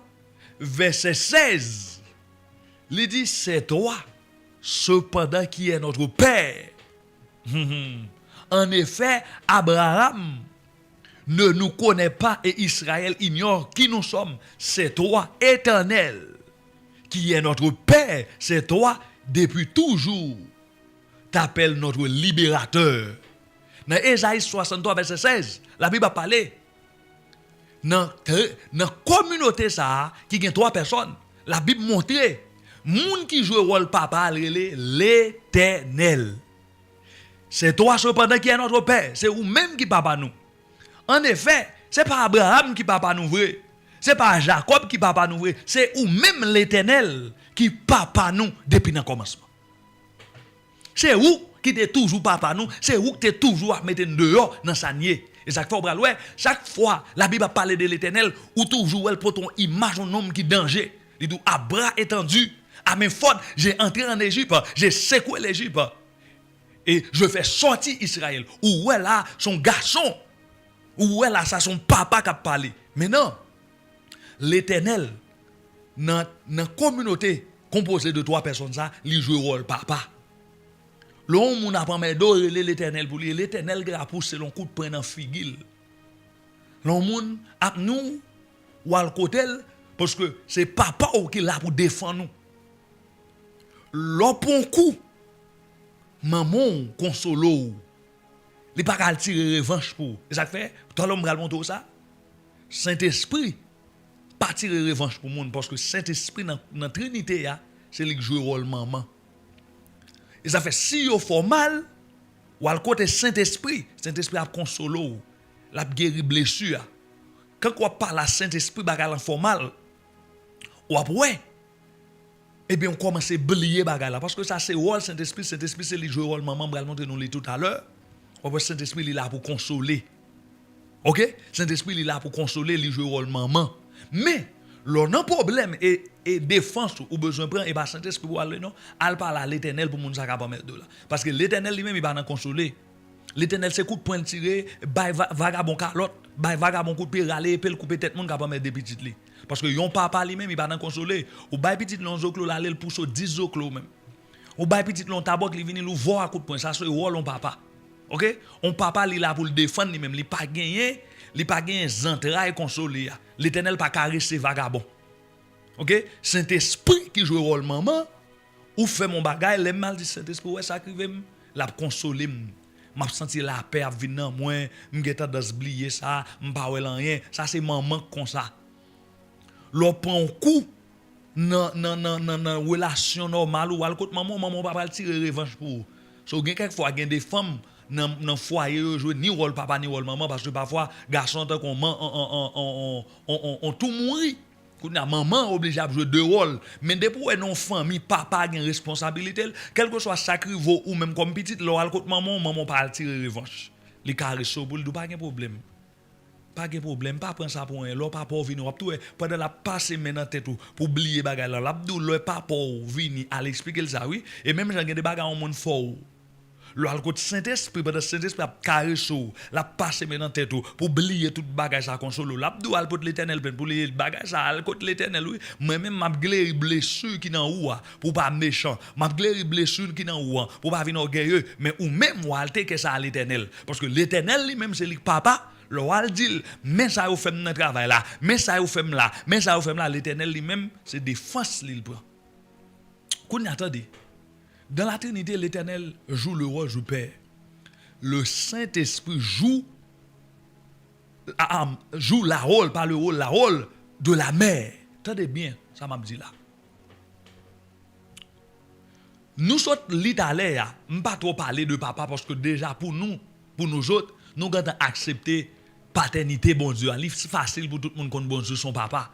verset 16. Il dit, c'est toi, cependant qui est notre Père. En effet, Abraham ne nous connaît pas et Israël ignore qui nous sommes. C'est toi, Éternel, qui est notre Père. C'est toi, depuis toujours, t'appelles notre libérateur. Dans Ésaïe 63, verset 16, la Bible a parlé. Dans la communauté ça, qui a 3 personnes, la Bible montre. Moun qui joue rôle papa, l'Éternel. C'est toi cependant qui est notre Père. C'est ou même qui papa nous. En effet, c'est pas Abraham qui papa nous vrai. C'est pas Jacob qui papa nous vrai. C'est ou même l'Éternel qui papa nous depuis le commencement. C'est où qui était toujours papa nous. C'est où qui était toujours à mettre dehors dans sa nier. Et chaque fois la Bible a parlé de l'Éternel ou toujours elle prend ton image un homme qui danger. Il dit à bras étendus. À mes fautes, j'ai entré en Égypte, j'ai secoué l'Égypte et je fais sortir Israël. Où est là son garçon? Où est là ça son papa qui a parlé? Mais non, l'Éternel, dans la communauté composée de 3 personnes, ça, il joue le rôle papa. L'homme n'a pas d'adorer l'Éternel pour lui. L'Éternel qui a poussé l'on coup de poing dans figil. L'homme a nous ou à côté parce que c'est papa qui est là pour défendre nous. L'opon coup, maman consolo. Il pas qu'à tirer revanche pour. Et ça fait, toi l'homme va montrer ça. Saint-Esprit pas tirer revanche pour monde parce que Saint-Esprit dans la Trinité c'est lui qui joue le rôle maman. Et ça fait si yo formal ou à côté Saint-Esprit a consolo, l'a guéri blessure. Quand on parle à Saint-Esprit bagarre formal ou après et bien on commence à oublier bagarre là parce que ça c'est rôle Saint-Esprit c'est lui jouer rôle maman va montrer nous tout à l'heure. Ou Saint-Esprit il est là pour consoler. OK? Saint-Esprit il est là pour consoler, lui jouer rôle maman. Mais l'on a un problème et défense ou besoin prendre et pas Saint-Esprit pour aller non, al parler à l'Éternel pour moun ça capable mettre de là parce que l'Éternel lui-même il va nous consoler. L'Éternel c'est coup de poing tiré, bay vagabond calotte, bay vagabond coup de pied râler, peut couper tête moun capable mettre des petites li. Parce que yon papa lui-même il va nous consoler. Ou bay petit long zoklo là il pousse 10 zoklo même. Ou bay petit long tabok li vini lou voir à coup de poing ça c'est rôle on papa. OK? On papa li là pour le défendre lui-même, il pas gagner entrailles consoler. L'Éternel pas caresser vagabond. OK? Saint-Esprit qui joue rôle maman ou fait mon bagage, les mal dit Saint-Esprit ouais ça crive la consoler. M'a senti la paix à venir dans moi, m'geta d'oublier ça, m'pa wè rien, ça c'est maman comme ça. L'on prend un coup dans relation normale ou al côté maman papa tirer revanche pour. So gen quelquefois gen des femmes dans foyer jouer ni rôle papa ni rôle maman parce que parfois garçon tant qu'on on tout mourir quand maman obligé à jouer deux rôles mais depuis non famille papa a une responsabilité quel que soit sacrifice ou même comme petite l'oral côté maman pas tirer revanche les caresser pour le pas de problème pas prendre ça pour un l'autre papa venir tout pendant la passer maintenant tête pour oublier bagarre là l'abdou le papa venir à l'expliquer ça oui et même j'ai des bagarres en monde fort. Le côté Saint-Esprit, pendant Saint-Esprit a caressé, l'a passé maintenant tête pour oublier tout bagage à console. L'abdou al côté l'Éternel pour oublier bagage à côté l'Éternel oui. Moi-même m'a gléri blessure qui dans ou pour pas méchant. M'a gléri blessure qui dans ou pour pas venir orgueilleux, mais ou même ou alte que ça à l'Éternel parce que l'Éternel lui-même c'est lui papa. Le wal dit mais ça vous fait dans travail là, mais ça vous fait là, mais ça vous fait là l'Éternel lui-même c'est défense qu'il prend. Qu'on attendez. Dans la Trinité, l'Éternel joue le rôle du Père. Le Saint-Esprit joue la rôle, pas le rôle, la rôle de la mère. Attendez bien, ça m'a dit là. Nous sommes l'Italie, je ne pas trop parler de papa parce que déjà pour nous autres, nous avons accepté paternité, bon Dieu. C'est facile pour tout le monde qu'on bon Dieu son papa.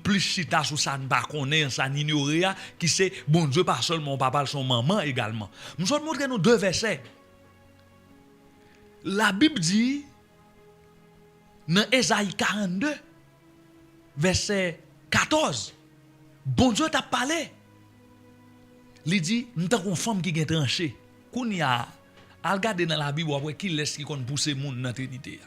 Plus chita sur ça ne pas connaître ça n'ignorer qui c'est bon Dieu pas seulement papa son maman également. Nous allons montrer nous deux versets. La Bible dit dans Ésaïe 42 verset 14 bon Dieu t'a parlé. Il dit nous t'avons une femme qui est tranchée. Qu'on y a regarder dans la Bible après qui laisse qui kon pousser monde dans Trinité.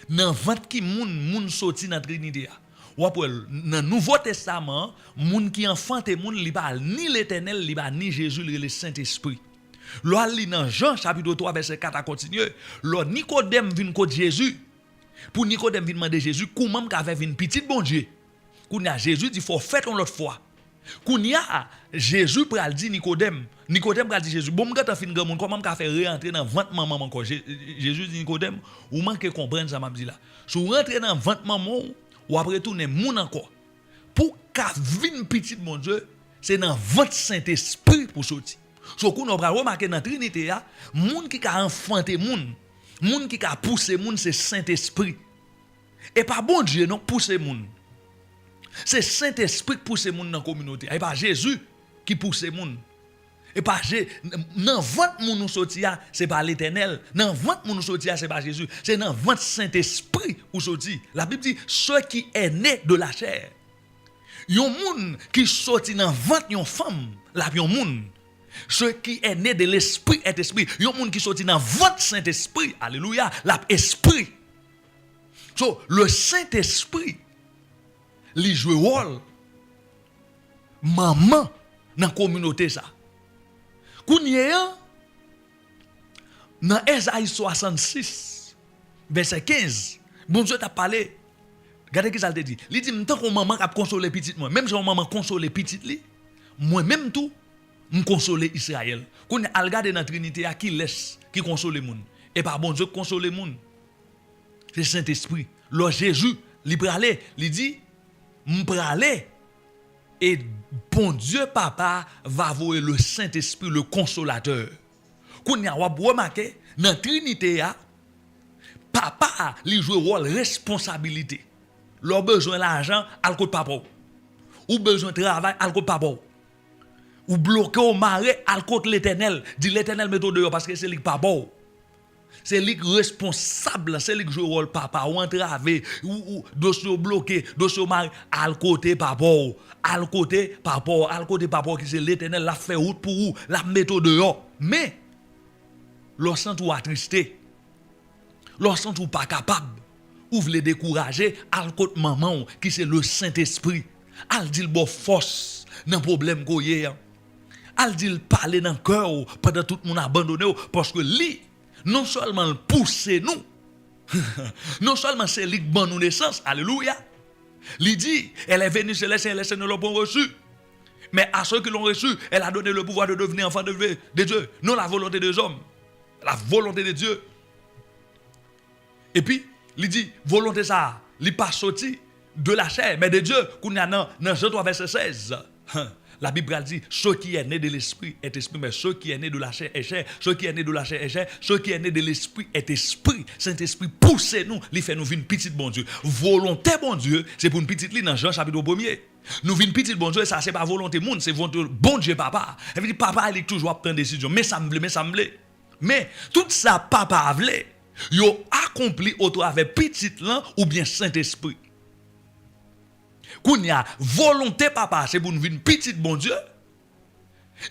Dans ventre qui monde sorti dans Trinité. Ou après dans Nouveau Testament, moun qui enfante moun li pas ni l'Éternel li pas ni Jésus le Saint-Esprit. Là li dans Jean chapitre 3 verset 4 à continuer, là Nicodème vient côté Jésus. Pour Nicodème vient demander Jésus comment m'avait vinn petit bon Dieu. Kounya Jésus dit faut faire l'autre fois. Kounya Jésus pral dit Nicodème pral dit Jésus bon m'gata fin grand monde comment m'a faire rentrer dans ventre maman encore. Jésus dit Nicodème ou manque comprendre ça m'a dit là. Si rentrer dans ventre maman ou après tourner moun encore pour qu'a vinn petit mon Dieu c'est dans votre Saint-Esprit pour sortir so qu'on va remarquer dans Trinité ya moun qui a enfanté moun qui a poussé moun c'est Saint-Esprit et pas bon Dieu non pousser moun c'est Saint-Esprit qui pousse moun dans communauté et pas Jésus qui pousse moun et pas dans votre moun nous sortir c'est pas l'Éternel dans votre moun nous sortir c'est pas Jésus c'est dans votre Saint-Esprit ou sortir la Bible dit ceux qui est né de la chair yon moun qui sorti dans votre yon femme la yon moun ceux qui est né de l'esprit est esprit yon moun qui sorti dans votre Saint-Esprit alléluia la esprit so le Saint-Esprit li joue rôle maman dans communauté ça Kounye dans Ésaïe 66 verset 15 bon Dieu t'a parlé regardez qui ça te dit il dit tant qu'on maman a consolé petite moi même si maman consolé petite li moi même tout me consoler Israël. Qu'on a regardé dans la Trinité à qui laisse, qui console les monde. Et pas bon Dieu qui console les monde. C'est Saint-Esprit. Là Jésus, il pralé, il dit, m'pralé. Et bon Dieu papa va voir le Saint-Esprit, le consolateur. Qu'on a remarqué dans la Trinité papa il joue rôle responsabilité. Leur besoin l'argent, al côté papa. Ou besoin de travail, al côté papa. Ou bloqué au marais, al côté l'Éternel. Dit l'Éternel met au dehors parce que c'est lui papa. C'est lui responsable, c'est lui qui joue rôle papa ou entravé ou dossier bloqué, dossier marais, al côté papa. Al côté papa qui c'est l'Éternel l'a fait route pour vous, la met au dehors. Mais lorsque vous attristé, lorsque vous pas capable, ou voulez décourager, al côté maman qui c'est le Saint-Esprit. Al dit bon force dans problème qu'on y a. Al dit parler dans cœur pendant tout le monde abandonné parce que lui non seulement pousser nous, non seulement c'est lui qui ban nous naissance, alléluia. Il dit elle est venue chez les saints, les saints ne l'ont pas reçu. Mais à ceux qui l'ont reçu, elle a donné le pouvoir de devenir enfant de Dieu, non la volonté des hommes, la volonté de Dieu. Et puis il dit volonté ça, il pas sorti de la chair, mais de Dieu. Qu'on a dans Jean 3 verset 16. La Bible dit, ce qui est né de l'esprit est esprit, mais ce qui est né de la chair est chair. Ce qui est né de la chair est chair. Ce qui est né de l'esprit est esprit. Saint-Esprit poussez-nous, il fait nous vivre une petite bon Dieu. Volonté bon Dieu, c'est pour une petite ligne dans Jean chapitre 1er. Nous vivons une petite bon Dieu, ça c'est pas volonté monde, c'est volonté bon Dieu papa. Elle dit papa il est toujours prendre décision, mais ça me plaît. Mais tout ça papa voulait, yo accompli au travers petite là ou bien Saint-Esprit. Qu'on y a volonté papa, c'est pour nous vivre une petite bon Dieu.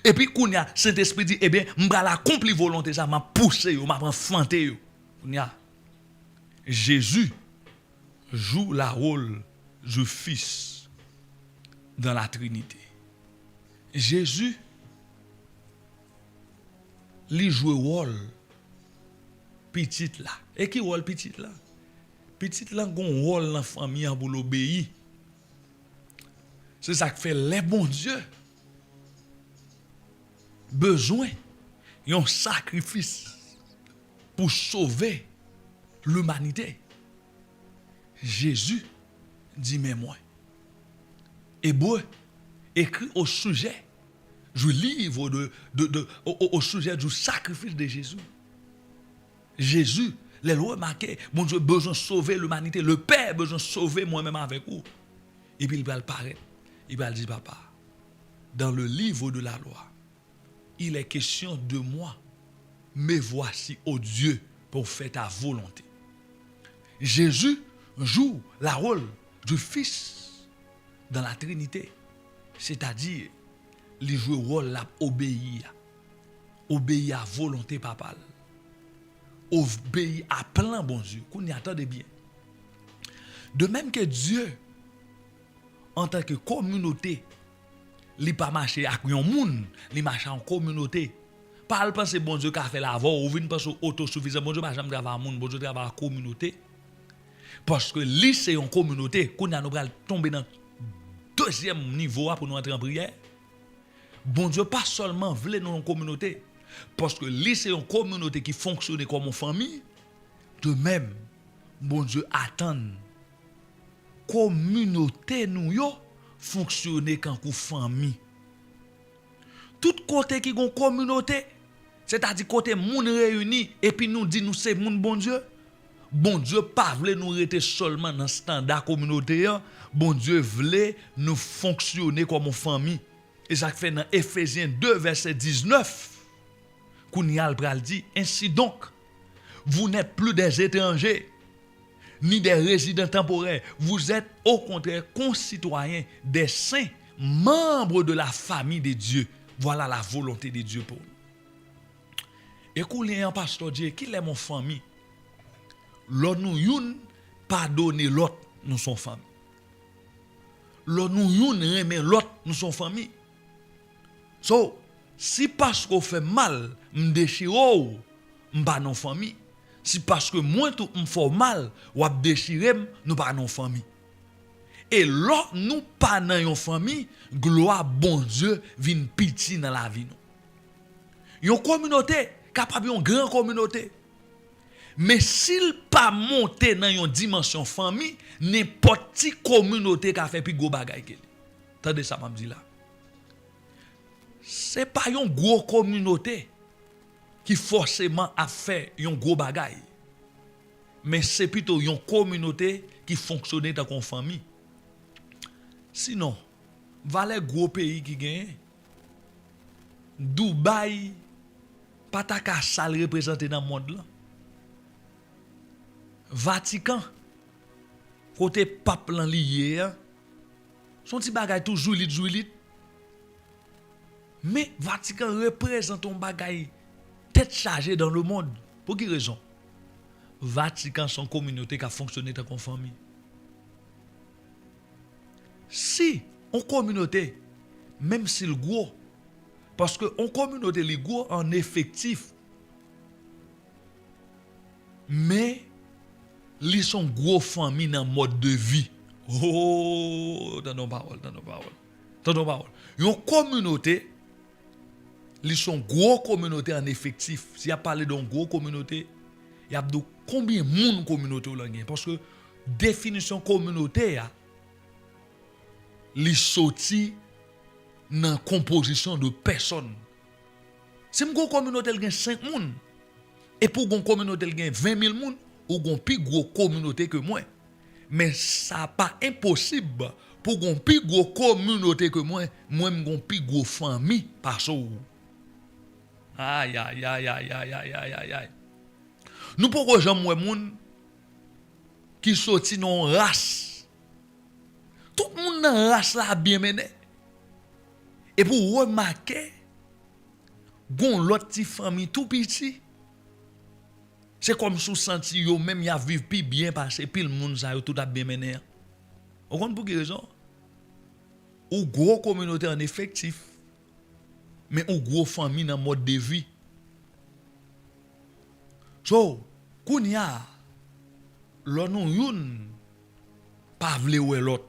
Et puis qu'on y a Saint-Esprit dit eh bien, m'bra l'accompli volonté ça m'a poussé yo, m'a fanté yo. Qu'on y a Jésus joue la rôle du Fils dans la Trinité. Jésus lui joue rôle petite là. Et qui rôle petite là? Petite là gon rôle dans la famille pour l'obéir. C'est ça qui fait les bons dieux. Besoin d'un sacrifice pour sauver l'humanité. Jésus dit mais moi. Hébreu écrit au sujet du livre au sujet du sacrifice de Jésus. Jésus, les lois marquées, mon Dieu besoin de sauver l'humanité. Le Père besoin de sauver moi-même avec vous. Et puis il va le paraître. Il va dire, papa, dans le livre de la loi, il est question de moi. Mais voici, ô Dieu, pour faire ta volonté. Jésus joue le rôle du Fils dans la Trinité. C'est-à-dire, il joue le rôle d'obéir. Obéir à volonté, papa. Obéir à plein bon Dieu. Qu'on y attendait bien. De même que Dieu, en tant que communauté, il pas marcher avec un monde, il marche en communauté. Pas le penser bon Dieu qui a fait la voix ou vient penser autosuffisant. Bon Dieu pas jamais travailler monde, bon Dieu travaille en communauté. Parce que lui c'est une communauté, qu'on a nous tomber dans deuxième niveau pour nous entrer en prière. Bon Dieu pas seulement veut nous en communauté, parce que lui c'est une communauté qui fonctionne comme une famille. De même, bon Dieu attend communauté nous yo fonctionner comme une famille. Tout côté qui gon communauté, c'est-à-dire côté moun réuni et puis nous dit nous c'est moun bon Dieu. Bon Dieu pas vle nous rester seulement dans standard communauté, bon Dieu vle nous fonctionner comme une famille. Et ça fait dans Ephésiens 2 verset 19. Kounial pral dit ainsi donc vous n'êtes plus des étrangers ni des résidents temporaires, vous êtes au contraire concitoyens des saints, membres de la famille de Dieu. Voilà la volonté de Dieu pour nous. Et qu'on y a un pasteur Dieu qui est mon famille. L'autre nous youn pardonner l'autre nous sommes famille. L'autre nous youn remet l'autre nous sommes famille. So, si parce qu'on fait mal, m'déchire m'pas non famille. Si parce que moi tout me fait mal, ou déchirer nous pas non famille. Et là, nous pas dans une famille, gloire bon Dieu vient petit dans la vie nous. Une communauté capable une grande communauté. Mais s'il pas monté dans une dimension famille, n'importe quelle communauté qui a fait plus gros bagay que lui. Attendez ça m'a dit là. C'est pas une grosse communauté qui forcément a fait un gros bagay. Mais c'est plutôt une communauté qui fonctionne dans une famille. Sinon, les gros pays qui gagnent, Dubaï, pas ta ka sale représenté dans le monde là. Vatican, côté pape lan lié, son petit bagay toujours lit. Mais Vatican représente un bagay tête chargée dans le monde. Pour quelle raison? Vatican son communauté qui a fonctionné dans une famille. Si une communauté, même si le gros, parce que une communauté les gros en effectif, mais ils sont gros famille dans le mode de vie. Oh, dans nos paroles. Une communauté, ils sont gros communauté en effectif. Si y a parlé d'une gros communauté, il y a de combien de monde communauté là parce que définition communauté li sorti dans composition de personnes. Si une communauté elle gagne 5 moun et pour une communauté elle gagne 20 000 moun ou une plus gros communauté que moi. Mais ça pas impossible pour une plus gros communauté que moi une plus gros famille parce que aïe. Nous pouvons jamais moun qui sorti dans race. Tout le monde dans la race là bien mené. Et pour remarquer, gon l'autre petite famille tout petit. C'est comme sous senti yo même y a vivre plus bien parce que le monde ça tout a bien mené. Vous comprenez pour quelle raison? Ou gros communauté en effectif. Mais ou gros famille dans mode de vie. So, kounya l'on nou youn pas vle wè l'autre.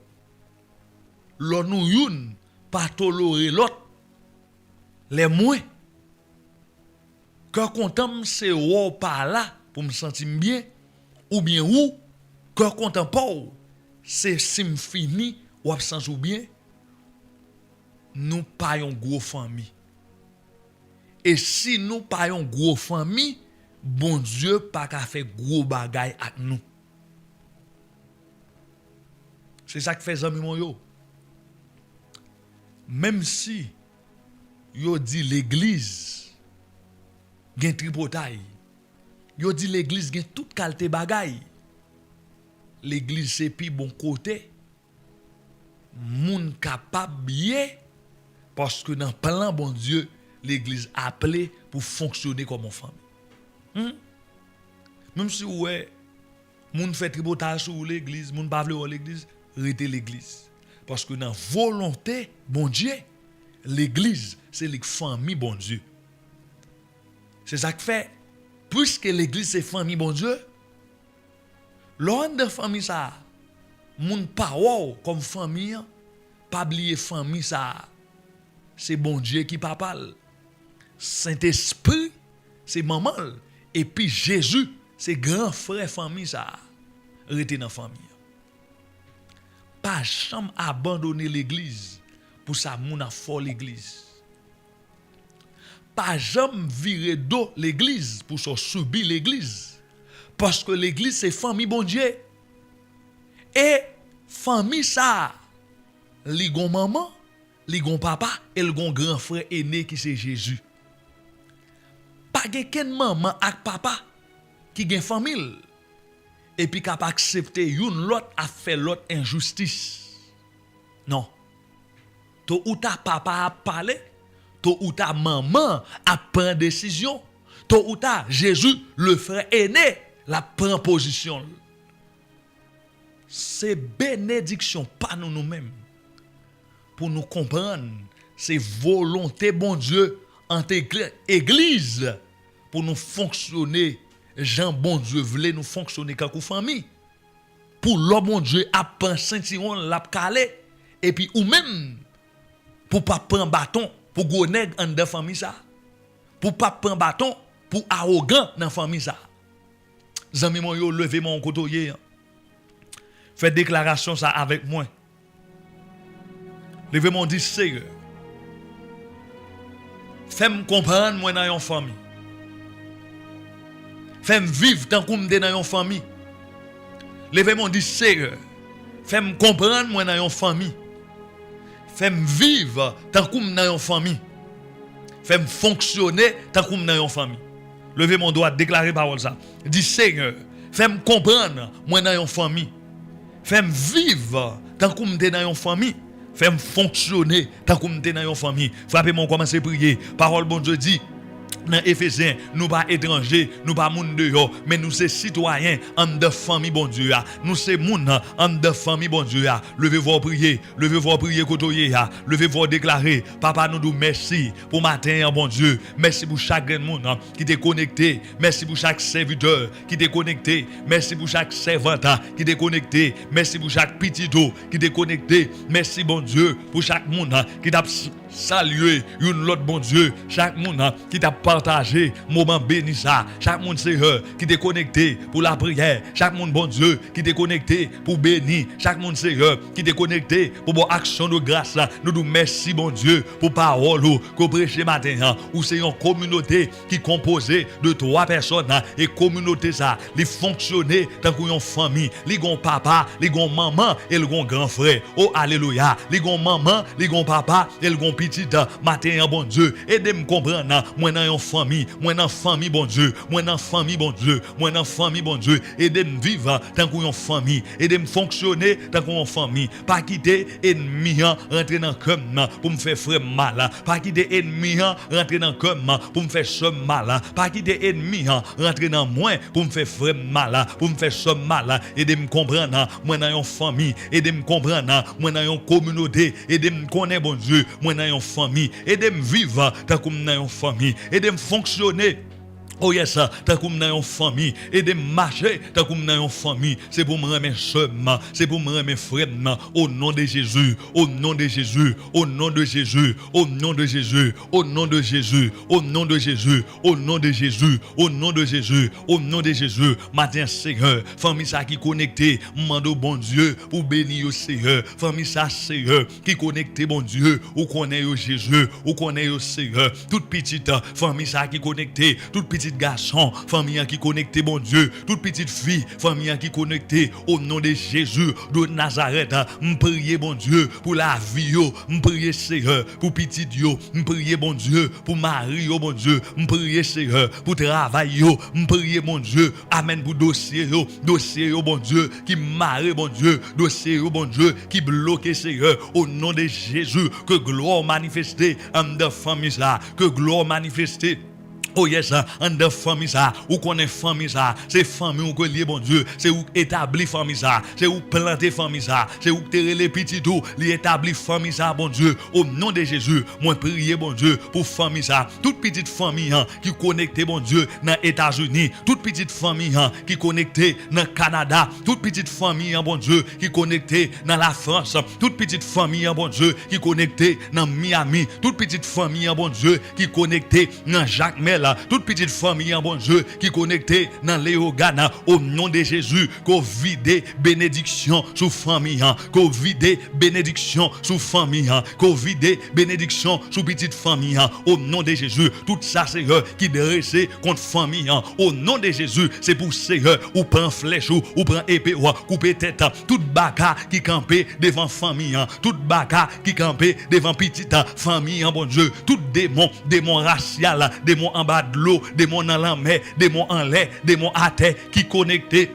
L'on nou youn pas tolérer l'autre. Les moins que content c'est ou par là pour me sentir bien ou bien ou que content pas c'est si me fini ou absence ou bien nous pas une gros famille. Et si nous pas une gros famille, bon Dieu pas qu'à faire gros bagay avec nous. C'est ça que fait zami mon yo. Même si yo dit l'église gen tripotaille, yo dit l'église gen toute qualité bagay. L'église c'est pi bon côté. Moun capable bien parce que dans plan bon Dieu, l'église appelée pour fonctionner comme une famille. Même si ouais moun fait tripotage sur l'église, moun pas vle l'église, rete l'église. Parce que dans volonté bon Dieu, l'église c'est la famille bon Dieu. C'est ça que fait puisque l'église c'est famille bon Dieu, l'on de famille ça moun pa wow comme famille, pas oublier famille ça c'est bon Dieu qui parle. Saint-Esprit c'est maman et puis Jésus c'est grand frère famille ça rete dans famille. Pas jamais abandonner l'église pour ça moun a fort l'église. Pas jamais virer dos l'église pour ça subir l'église. Parce que l'église c'est famille bon Dieu. Et famille ça li gon maman, li gon papa et li gon grand frère aîné qui c'est Jésus. Pas gen maman ak papa qui gen famille et puis qui a accepté une l'autre a fait l'autre injustice. Non. To ou ta papa a parlé, to ou ta maman a pris décision, to ou ta Jésus le frère aîné la prend position. C'est bénédiction pas nous-mêmes. Pour nous comprendre, c'est volonté bon Dieu intégrer église pour nous fonctionner Jean bon Dieu voulait nous fonctionner comme famille. pour l'homme mon Dieu a pensé si on l'a calé et puis ou même pour pas prendre bâton pour gros nèg en de famille ça. Pour pas prendre bâton pour arrogant dans famille ça. Zami mon yo levé mon côté. Fait déclaration ça avec moi. Levez mon dit sérieux. Fais-moi comprendre moi dans une famille. Fais-moi vivre tant qu'on me dans une famille. Levez mon dit sérieux. Fais-moi comprendre moi dans une famille. Fais-moi vivre tant qu'on me dans une famille. Fais-moi fonctionner tant qu'on me dans une famille. Levez mon doigt, déclarer parole ça. Dis Seigneur, fais-moi comprendre moi dans une famille. Fais-moi vivre tant qu'on me dans une famille. Fais-moi fonctionner tant qu'on me dans une famille. Frappez-moi, commencez à prier. Parole bon Dieu dit. Dans Éphésiens, nous pas étrangers, nous pas monde dehors, mais nous c'est citoyens en de famille bon Dieu. Nous c'est monde en de famille bon Dieu. Levez-vous prier côtoyer, levez-vous déclarer. Papa nous dit merci pour matin bon Dieu. Merci pour chaque monde qui t'est connecté. Merci pour chaque serviteur qui t'est connecté. Merci pour chaque servante qui t'est connecté. Merci pour chaque petit dos qui t'est connecté. Merci bon Dieu pour chaque monde qui t'a salué une l'autre bon Dieu. Chaque monde qui t'a partagé moment béni ça. Chaque monde Seigneur qui t'est connecté pour la prière. Chaque monde bon Dieu qui t'est connecté pour bénir. Chaque monde Seigneur qui t'est connecté pour bonne action de grâce. Nous nous merci bon Dieu pour parole que prêcher matin. Ou c'est une communauté qui est composée de 3 personnes et communauté ça, les fonctionner tant qu'une famille. Les gon papa, les gon maman et le gon grand frère. Oh alléluia. Les gon maman, les gon papa et le gon petit matin bon Dieu. Aidez-moi comprendre moi dans une famille, moi dans famille bon Dieu, moi dans famille bon Dieu, moi dans famille bon Dieu. Aidez-moi vivre tant qu'une famille, aidez-moi fonctionner tant qu'une famille. Pas quitter ennemi rentrer dans cœur pour me faire frère mal, pas quitter ennemi rentrer dans cœur pour me faire somme mal, pas quitter ennemi rentrer dans moi pour me faire frère mal, pour me faire somme mal. Aidez-moi comprendre moi dans une famille, aidez-moi comprendre moi dans une communauté, aidez-moi connaître bon Dieu, moi dans une famille, aidez-moi vivre tant comme dans une famille, aidez-moi fonctionner. Oh yes, tant comme dans une famille, et de marcher tant comme dans une famille, c'est pour me remettre seulement, c'est pour me remettre frère, au nom de Jésus, au nom de Jésus, au nom de Jésus, au nom de Jésus, au nom de Jésus, au nom de Jésus, au nom de Jésus, au nom de Jésus, au nom de Jésus. Matin Seigneur, famille ça qui connecté, mando bon Dieu pour bénir au Seigneur, famille ça Seigneur qui connecté bon Dieu, ou connaît au Jésus, ou connaît au Seigneur, toute petite famille ça qui connecté, toute petite garçon, famille qui connecté bon Dieu, toute petite fille, famille qui connecté au nom de Jésus de Nazareth. M'prier bon Dieu pour la vie yo, m'prier Seigneur pour petit yo, m'prier bon Dieu pour mari yo bon Dieu, m'prier Seigneur pour travail yo, m'prier bon Dieu, amen pour dossier yo bon Dieu qui marre bon Dieu, dossier yo bon Dieu qui bloqué Seigneur au nom de Jésus, que gloire manifestée en de famille ça, que gloire manifestée. Oh yes, en de famille ça, ou connaît famille ça, c'est famille ou que lié bon Dieu, c'est où établir famille ça, c'est où planter famille ça, c'est où terrer les petits tout, li établir famille ça bon Dieu, au nom de Jésus, moi prier bon Dieu pour famille ça, toute petite famille qui connecté bon Dieu dans États-Unis, toute petite famille qui connecté dans Canada, toute petite famille bon Dieu qui connecté dans la France, toute petite famille bon Dieu qui connecté dans Miami, toute petite famille bon Dieu qui connecté dans Jacmel, toute petite famille en bon Dieu qui connecté dans Léogana au nom de Jésus, qu'on vide bénédiction sous famille, qu'on vide bénédiction sous famille, qu'on vide bénédiction sous petite famille au nom de Jésus. Tout ça c'est qui dressé contre famille au nom de Jésus, c'est pour Seigneur ou prend flèche ou prend épée ou couper tête, toute baka qui campait devant famille, toute baka qui campait devant petite famille en bon Dieu, tout démon racial, démon en bas de l'eau, démons dans la mer, démons en l'air, démons à terre qui connectés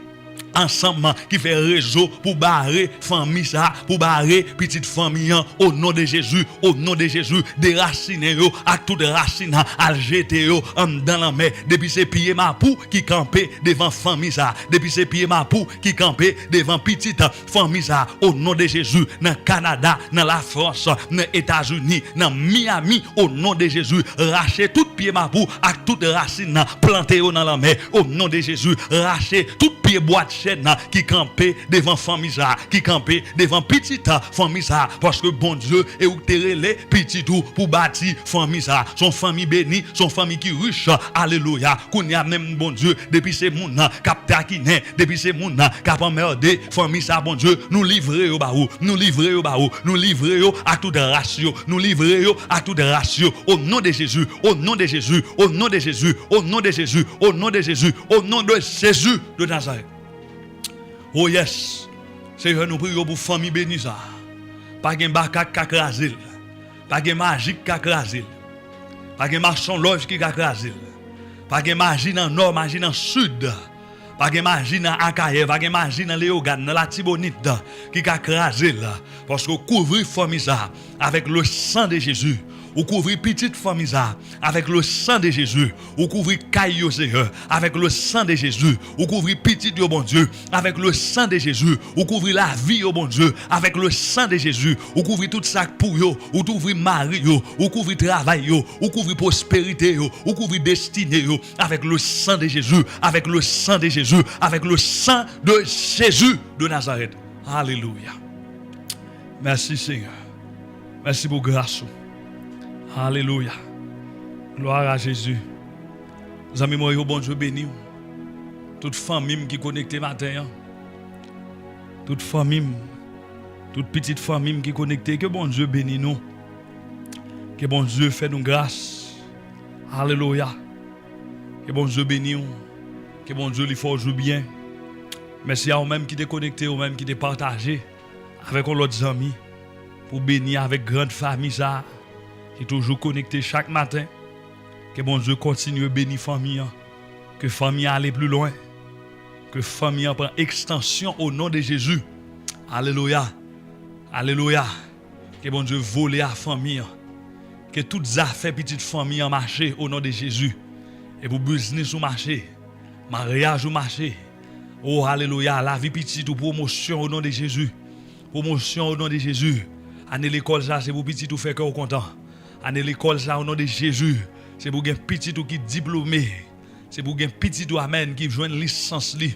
ensemble, qui fait réseau pour barrer famille ça, pour barrer petite famille au nom de Jésus, au nom de Jésus, déraciner yo à toute racine à jeter yo dans la mer, depuis ces pieds ma pou qui campait devant famille ça, depuis ces pieds ma pou qui campait devant petite famille ça, au nom de Jésus, dans Canada, dans la France, dans États-Unis, dans Miami, au nom de Jésus, racher tout pied ma pou à toute racine planté dans la mer, au nom de Jésus, racher tout pied vieux boîte chaîne qui campait devant famille ça, qui campait devant petite famille ça, parce que bon Dieu et ou les petits tout pour bâtir famille ça, son famille bénie, son famille qui riche, alléluia. Qu'on y a même bon Dieu, depuis ces moun cap taquiner, depuis ces moun cap emmerder famille ça, bon Dieu, nous livrer au baou, nous livrer au baou, nous livrer à tout de ratio, nous livrer à tout de ratio, au nom de Jésus, au nom de Jésus, au nom de Jésus, au nom de Jésus, au nom de Jésus, au nom de Jésus de Nazareth. Oh yes, Seigneur, nous prions pour famille bénie ça. Pas de bakak qui crase, pas de magique qui crase, pas de marchand loge qui crase, pas de magie dans le nord, magie dans le sud, pas de magie dans Akaye, pas de magie dans Léogane, dans la Tibonite qui crase, parce que couvrir famille ça avec le sang de Jésus. Ou couvrir petite famille ça avec le sang de Jésus. Ou couvrir caillou Seigneur avec le sang de Jésus. Ou couvrir petite au bon Dieu avec le sang de Jésus. Ou couvrir la vie au bon Dieu avec le sang de Jésus. Ou couvrir tout ça pour yo. Ou couvrir mari yo. Ou couvrir travail yo. Ou couvrir prospérité yo. Ou couvrir destinée yo avec le sang de Jésus. Avec le sang de Jésus. Avec le sang de Jésus de Nazareth. Alléluia. Merci Seigneur. Merci pour grâce. Alléluia. Gloire à Jésus. Les amis, moi, bon Dieu béni. Toute famille qui est connectée matin. Toute famille, toute petite famille qui est connectée. Que bon Dieu bénisse nous. Que bon Dieu fait nous grâce. Alléluia. Que bon Dieu bénisse nous. Que bon Dieu lui forge bien. Merci à vous-même qui est connecté, vous même qui est partagé avec l'autre amis. Pour bénir avec grande famille ça. Qui est toujours connecté chaque matin. Que bon Dieu continue à bénir famille. Que famille aille plus loin. Que famille prend extension au nom de Jésus. Alléluia. Alléluia. Que bon Dieu vole à famille. Que toutes affaires petites familles en marché au nom de Jésus. Et pour business au marché. Mariage au marché. Oh alléluia. La vie petite ou promotion au nom de Jésus. Promotion au nom de Jésus. Année l'école ça c'est pour petit tout faire cœur content. Année l'école ça au nom de Jésus, c'est pour un petit qui diplômé, c'est pour un petit amen qui joue une licence li.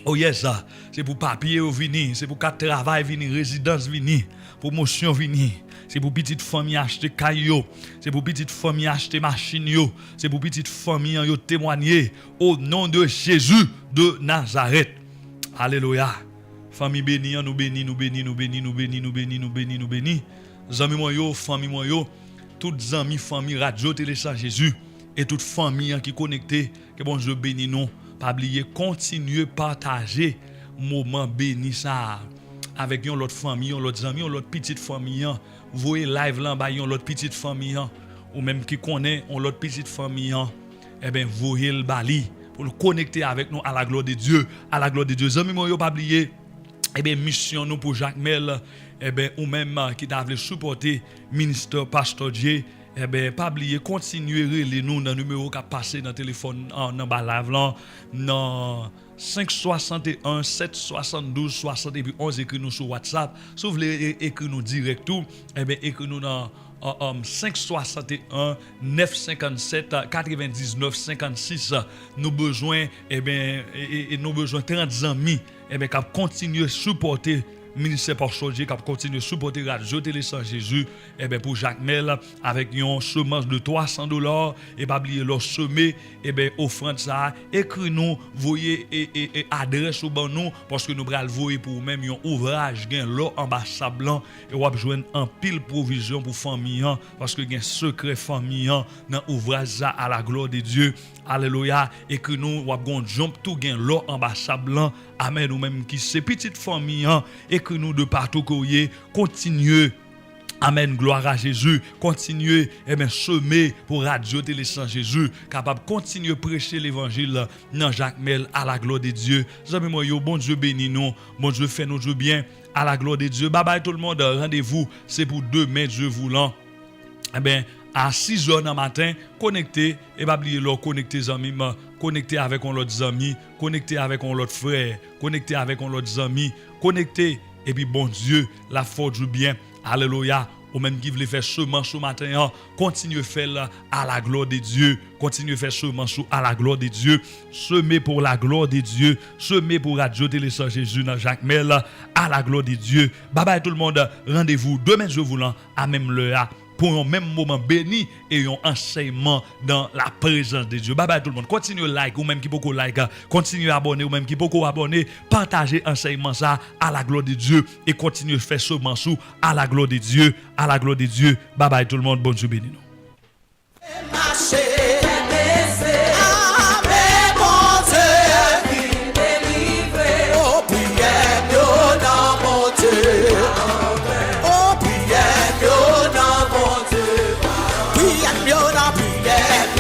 Oh yes ça, c'est pour papier venir, c'est pour quatre travail venir, résidence venir, promotion venir, c'est pour petite famille acheter caillou, c'est pour petite famille acheter machine yo, c'est pour petite famille yo témoigner au nom de Jésus de Nazareth. Alléluia. Famille bénie, nous bénis, nous bénis, nous bénis, nous bénis, nous bénis, nous bénis, nous bénis. Amis moi yo, famille moi yo. Toutes amis, famille, radio, télé, Jésus, et toute famille qui est connectée, que bon Dieu bénisse nous. Pas oublier, continuer à partager moment béni ça avec une autre famille, une autre ami, une autre petite famille. Vous voyez live là, une autre petite famille, ou même qui connaît une autre petite famille, eh bien, vous voyez le bali pour le connecter avec nous à la gloire de Dieu, à la gloire de Dieu. Amis, moi, pas oublier, eh bien, mission nous pour Jacques Mel. Eh bien, ou même qui t'a supporter ministre Pasteur Dieu, eh bien, pas oublier, continuer les nous dans le numéro qui a passé dans le téléphone, dans bas live là, dans 561 772 60 et puis 11 écrit nous sur WhatsApp. Si vous voulez écrire nous direct tout, eh bien, écrit nous dans 561 957 99 56. Nous besoin, eh bien, et nous besoin 30 amis, eh bien, qui continuer à supporter ministère Pasteur Dieu qui continue à supporter Radio Télé Jésus et ben pour Jacques Mel avec une semence de $300 et pas oublier leur semer et ben offrande ça écrit nous voyez et adresse au bon nous parce que nous bral voyer pour même un ouvrage gain l'eau en bas blanc et on joindre en pile provision pour famille parce que gain secret famille dans ouvrage ça à la gloire de Dieu. Alléluia. Et que nous on jump tout gain l'eau en bas blanc. Amen. Nous même qui c'est petite famille et que nous de partout courrier continuer. Amen, gloire à Jésus. Continuez semer pour Radio Télé Jésus, capable de continuer à prêcher l'évangile dans Jacques Mel à la gloire de Dieu. Amis moi yo, bon Dieu bénit nous, bon Dieu fait nous bien à la gloire de Dieu. Bye bye tout le monde, rendez-vous, c'est pour demain Dieu voulant. À 6h dans matin, connectez et pas oublier leur connecter amis, connecter avec l'autre amis, connecter avec l'autre frère, connecter avec l'autre amis, connecter et puis bon Dieu, la force du bien. Alléluia, ou même qui voulez faire semence ce matin, continuez faire à la gloire de Dieu. Continuez faire semence à la gloire de Dieu. Semez pour la gloire de Dieu. Semez pour Radio Télévision Jésus dans Jacques Mel à la gloire de Dieu. Bye bye tout le monde. Rendez-vous demain je vous à même l'heure pour un même moment béni et un enseignement dans la présence de Dieu. Bye bye tout le monde. Continuez like ou même qui beaucoup like, continuez abonner ou même qui beaucoup abonner, partagez enseignement ça à la gloire de Dieu et continuez faire semence à la gloire de Dieu, à la gloire de Dieu. Bye bye tout le monde. Bonne journée béni.
Yeah.